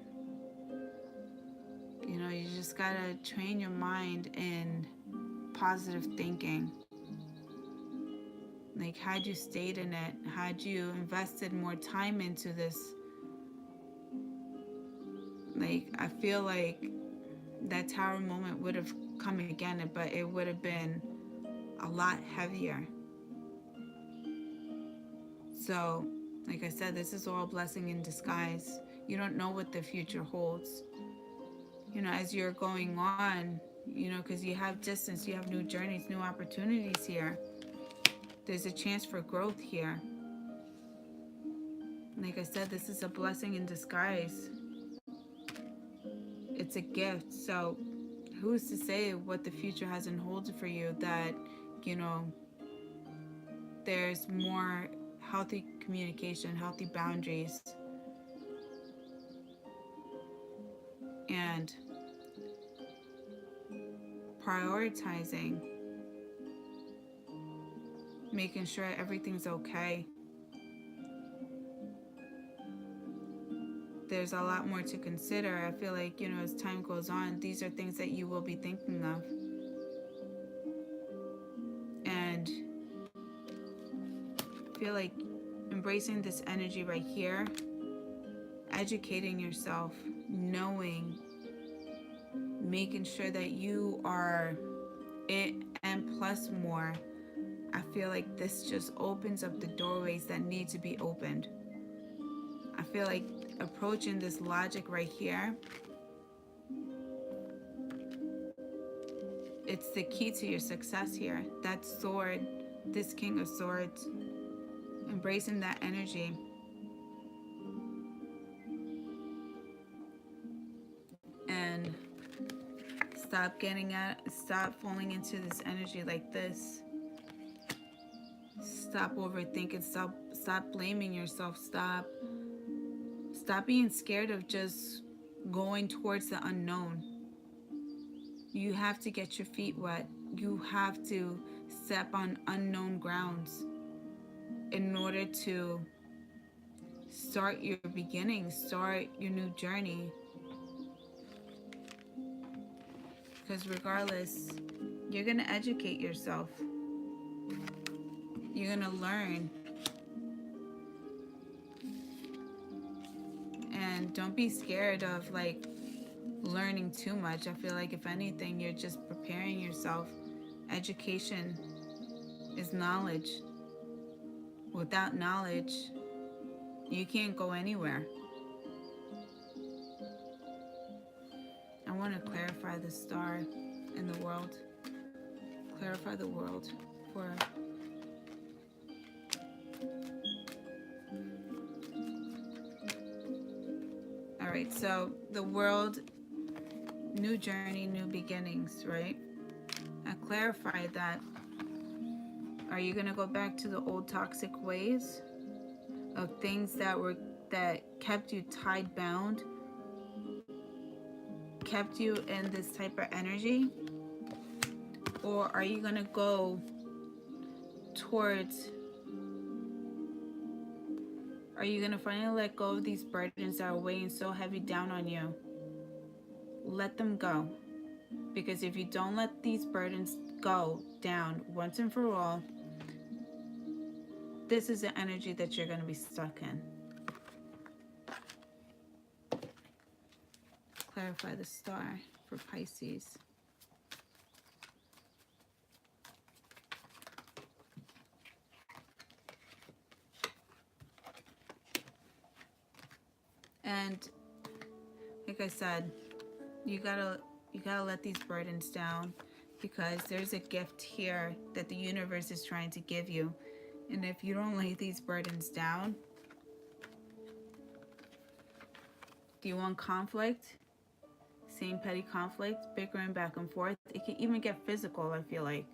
You know, you just gotta train your mind in positive thinking. Like, had you stayed in it, had you invested more time into this, like, I feel like that tower moment would have come again, but it would have been a lot heavier. So, like I said, this is all a blessing in disguise. You don't know what the future holds. You know, as you're going on, you know, because you have distance, you have new journeys, new opportunities here. There's a chance for growth here. Like I said, this is a blessing in disguise. It's a gift. So who's to say what the future has in hold for you, that, you know, there's more healthy communication, healthy boundaries, and prioritizing, making sure everything's okay. There's a lot more to consider. I feel like, you know, as time goes on, these are things that you will be thinking of. And I feel like embracing this energy right here, educating yourself, knowing, making sure that you are it and plus more. I feel like this just opens up the doorways that need to be opened. I feel like approaching this logic right here, it's the key to your success here. That sword, this King of Swords, embracing that energy. And stop falling into this energy like this. Stop overthinking, stop blaming yourself, stop being scared of just going towards the unknown. You have to get your feet wet. You have to step on unknown grounds in order to start your beginning, start your new journey. Because regardless, you're going to educate yourself. You're going to learn. And don't be scared of like learning too much. I feel like if anything, you're just preparing yourself. Education is knowledge. Without knowledge, you can't go anywhere. I want to clarify the star in the world. Clarify the world for Alright, so the world, new journey, new beginnings, right? I clarified that. Are you going to go back to the old toxic ways of things that kept you tied bound, kept you in this type of energy? Or are you going to go towards, are you going to finally let go of these burdens that are weighing so heavy down on you? Let them go. Because if you don't let these burdens go down once and for all, this is the energy that you're going to be stuck in. Clarify the star for Pisces. And like I said, you gotta let these burdens down, because there's a gift here that the universe is trying to give you. And if you don't lay these burdens down, do you want conflict? Same petty conflict, bickering back and forth. It can even get physical, I feel like.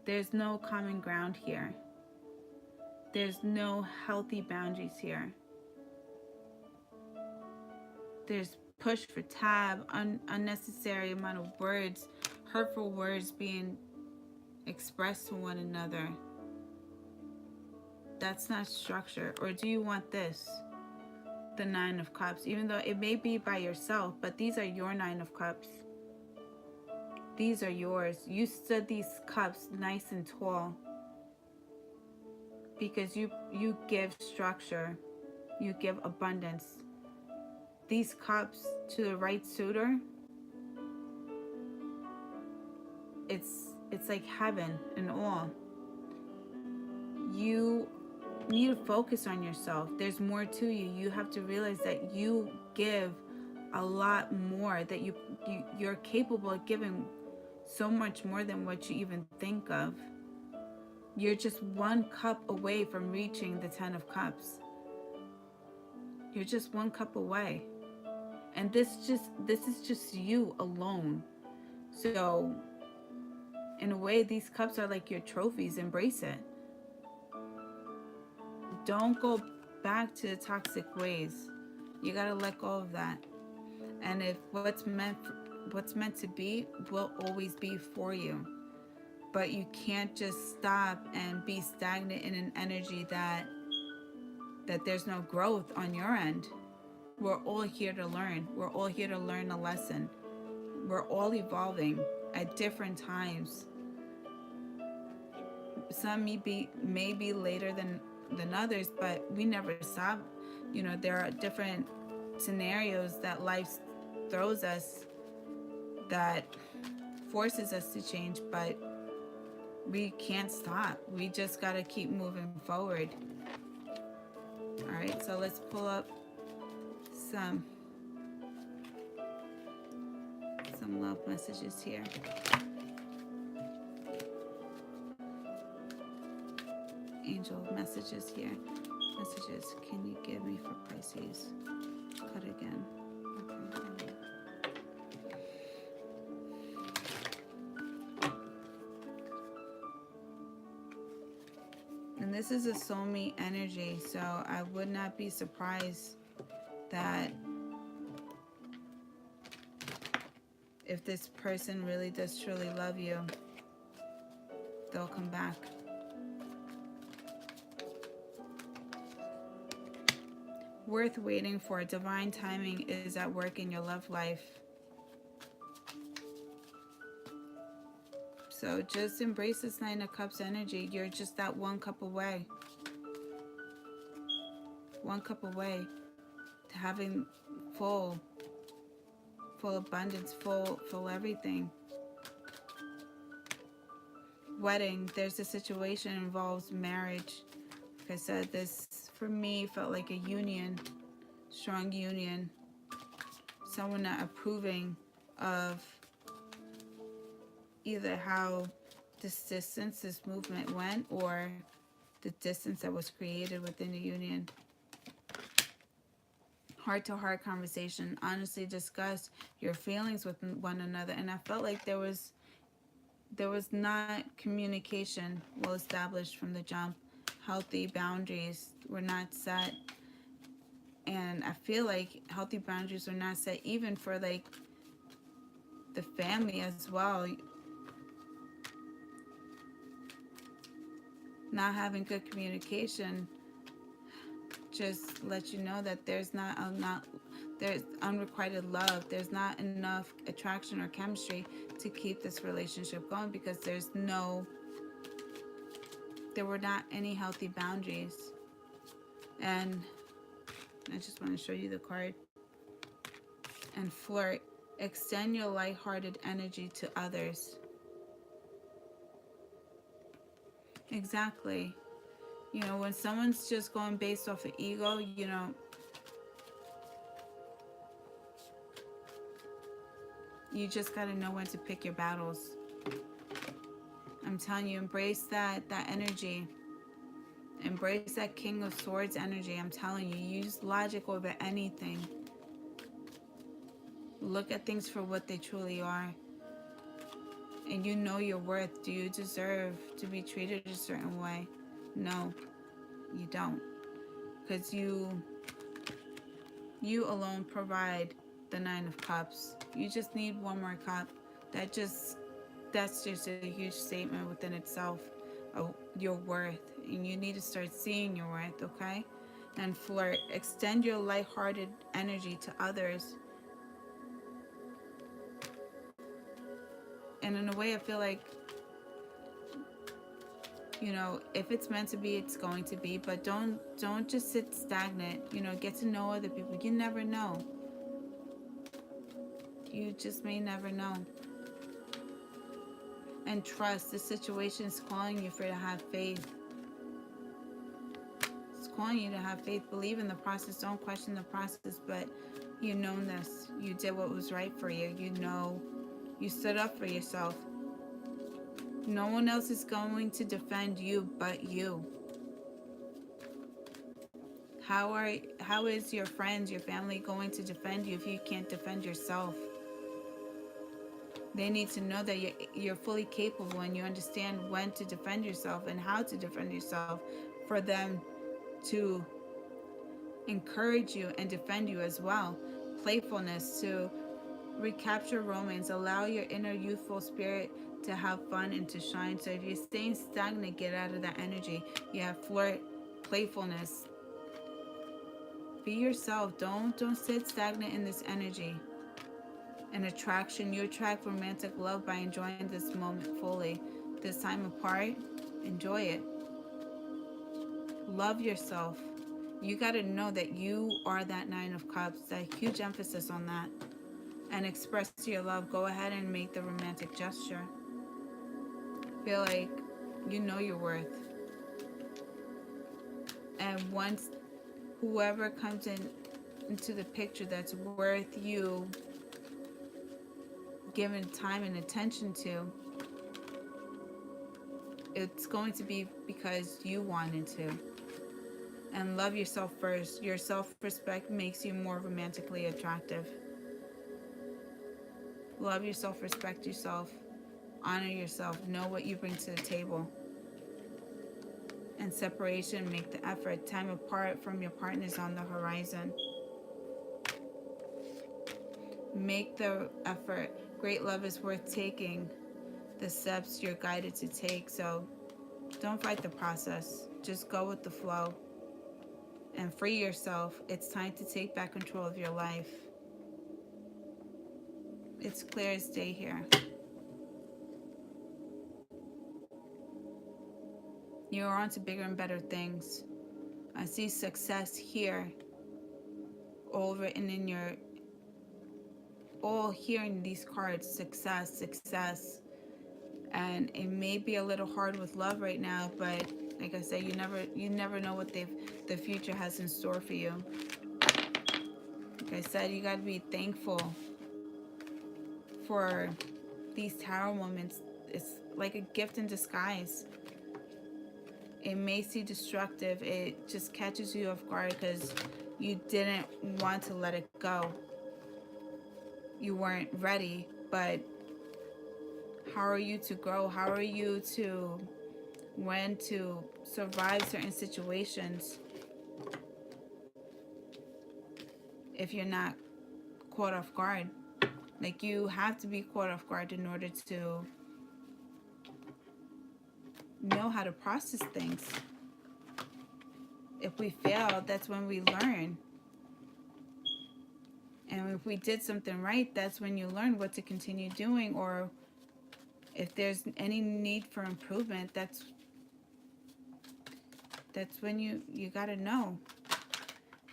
There's no common ground here. There's no healthy boundaries here. There's push for tab, unnecessary amount of words, hurtful words being expressed to one another. That's not structure. Or do you want this? The Nine of Cups. Even though it may be by yourself, but these are your Nine of Cups. These are yours. You stood these cups nice and tall because you give structure. You give abundance. These cups to the right suitor, it's like heaven and all. You need to focus on yourself. There's more to you. You have to realize that you give a lot more, that you're capable of giving so much more than what you even think of. You're just one cup away from reaching the 10 of Cups. You're just one cup away. And this is just you alone. So in a way, these cups are like your trophies. Embrace it. Don't go back to the toxic ways. You gotta let go of that. And if what's meant to be will always be for you. But you can't just stop and be stagnant in an energy that there's no growth on your end. We're all here to learn. We're all here to learn a lesson. We're all evolving at different times. Some may be later than others, but we never stop. You know, there are different scenarios that life throws us that forces us to change, but we can't stop. We just got to keep moving forward. All right, so let's pull up some love messages here. Angel angel messages here. Messages, can you give me for Pisces? Cut again. Okay. And this is a soulmate energy, so I would not be surprised that if this person really does truly love you, they'll come back. Worth waiting for. Divine timing is at work in your love life. So just embrace this Nine of Cups energy. You're just that one cup away. One cup away to having full abundance, full everything. Wedding. There's a situation involves marriage. Like I said, this for me felt like a union, strong union. Someone not approving of either how this distance, this movement went, or the distance that was created within the union. Heart-to-heart conversation. Honestly discuss your feelings with one another. And I felt like there was not communication well established from the jump. Healthy boundaries were not set. And I feel like healthy boundaries were not set even for like the family as well. Not having good communication just let you know that there's there's unrequited love. There's not enough attraction or chemistry to keep this relationship going, because there were not any healthy boundaries. And I just want to show you the card. And flirt. Extend your lighthearted energy to others. Exactly. You know, when someone's just going based off of ego, you know, you just got to know when to pick your battles. I'm telling you, embrace that energy. Embrace that King of Swords energy. I'm telling you, use logic over anything. Look at things for what they truly are. And you know your worth. Do you deserve to be treated a certain way? No, you don't. Because you alone provide the Nine of Cups. You just need one more cup. That's just a huge statement within itself of your worth. And you need to start seeing your worth, okay? And flirt. Extend your lighthearted energy to others. And in a way, I feel like, you know, if it's meant to be, it's going to be. But don't just sit stagnant. You know, get to know other people. You never know. You just may never know. And trust. The situation is calling you for you to have faith. It's calling you to have faith. Believe in the process. Don't question the process. But you know this. You did what was right for you. You know, you stood up for yourself. No one else is going to defend you but you. How is your friends, your family going to defend you if you can't defend yourself? They need to know that you're fully capable and you understand when to defend yourself and how to defend yourself, for them to encourage you and defend you as well. Playfulness, to recapture romance. Allow your inner youthful spirit to have fun and to shine. So if you're staying stagnant, get out of that energy. You have flirt, playfulness. Be yourself. Don't sit stagnant in this energy. And attraction. You attract romantic love by enjoying this moment fully. This time apart, enjoy it. Love yourself. You got to know that you are that Nine of Cups. That huge emphasis on that. And express your love. Go ahead and make the romantic gesture. Feel like you know your worth. And once whoever comes into the picture that's worth you giving time and attention to, It's going to be because you wanted to. And love yourself first. Your self-respect makes you more romantically attractive. Love yourself, respect yourself, honor yourself, know what you bring to the table. And separation, make the effort. Time apart from your partners on the horizon. Make the effort. Great love is worth taking the steps you're guided to take. So don't fight the process. Just go with the flow and free yourself. It's time to take back control of your life. It's clear as day here. You're on to bigger and better things. I see success here, all written in your, all here in these cards. Success, success. And it may be a little hard with love right now, but like I said, you never know what the future has in store for you. Like I said, you got to be thankful for these tarot moments. It's like a gift in disguise. It may seem destructive. It just catches you off guard because you didn't want to let it go. You weren't ready, but how are you to grow? How are you to when to survive certain situations if you're not caught off guard? Like, you have to be caught off guard in order to know how to process things. If we fail, that's when we learn. And if we did something right, that's when you learn what to continue doing, or if there's any need for improvement, that's when you gotta know.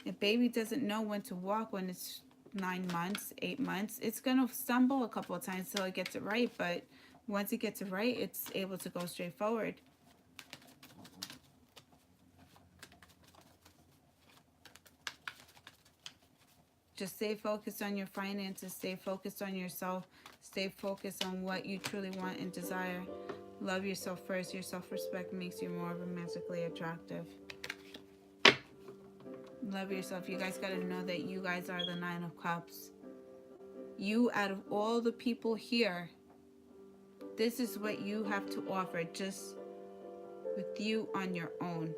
A baby doesn't know when to walk when it's 9 months, 8 months. It's gonna stumble a couple of times till it gets it right, but once it gets it right, it's able to go straight forward. Just stay focused on your finances, stay focused on yourself, stay focused on what you truly want and desire. Love yourself first. Your self-respect makes you more romantically attractive. Love yourself. You guys got to know that you guys are the 9 of Cups. You, out of all the people here, this is what you have to offer, just with you on your own.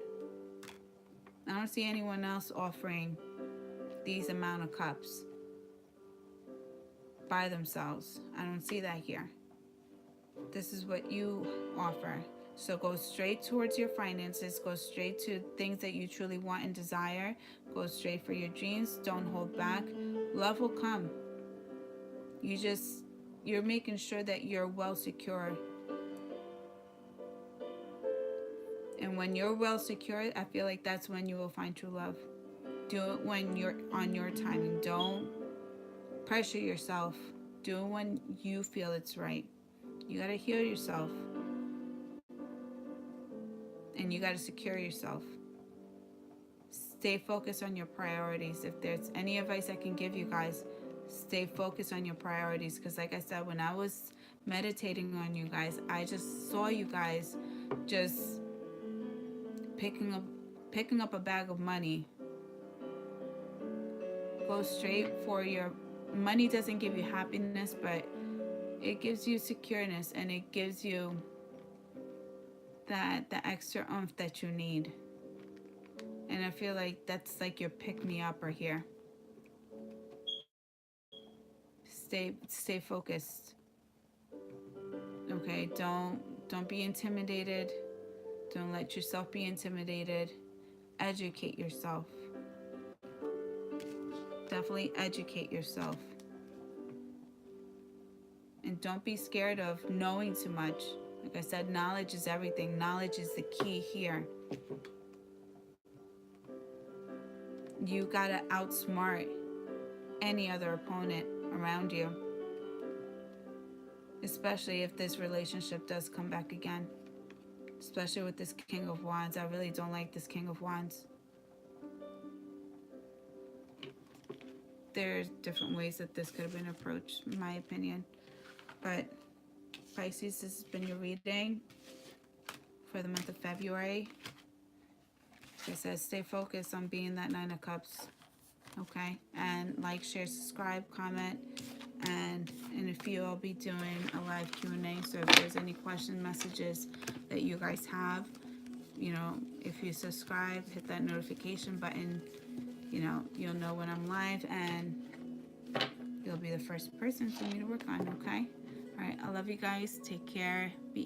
I don't see anyone else offering these amount of cups by themselves. I don't see that here. This is what you offer. So go straight towards your finances. Go straight to things that you truly want and desire. Go straight for your dreams. Don't hold back. Love will come. You're making sure that you're well secure. And when you're well secured, I feel like that's when you will find true love. Do it when you're on your timing. Don't pressure yourself. Do it when you feel it's right. You got to heal yourself. And you got to secure yourself. Stay focused on your priorities. If there's any advice I can give you guys, stay focused on your priorities. Because like I said, when I was meditating on you guys, I just saw you guys just picking up a bag of money. Go straight for your money. Doesn't give you happiness, but it gives you secureness, and it gives you the extra oomph that you need. And I feel like that's like your pick-me-upper here. Stay focused. Okay, don't be intimidated. Don't let yourself be intimidated. Educate yourself. Definitely educate yourself. And don't be scared of knowing too much. Like I said, knowledge is everything. Knowledge is the key here. You gotta outsmart any other opponent around you. Especially if this relationship does come back again. Especially with this King of Wands. I really don't like this King of Wands. There's different ways that this could have been approached, in my opinion. But Pisces, this has been your reading. for the month of February. It says stay focused on being that Nine of Cups. Okay, and like, share, subscribe, comment, and in a few I'll be doing a live Q&A. So if there's any question messages that you guys have, you know, if you subscribe, hit that notification button, you know, you'll know when I'm live, and you'll be the first person for me to work on. Okay, all right, I love you guys. Take care. Be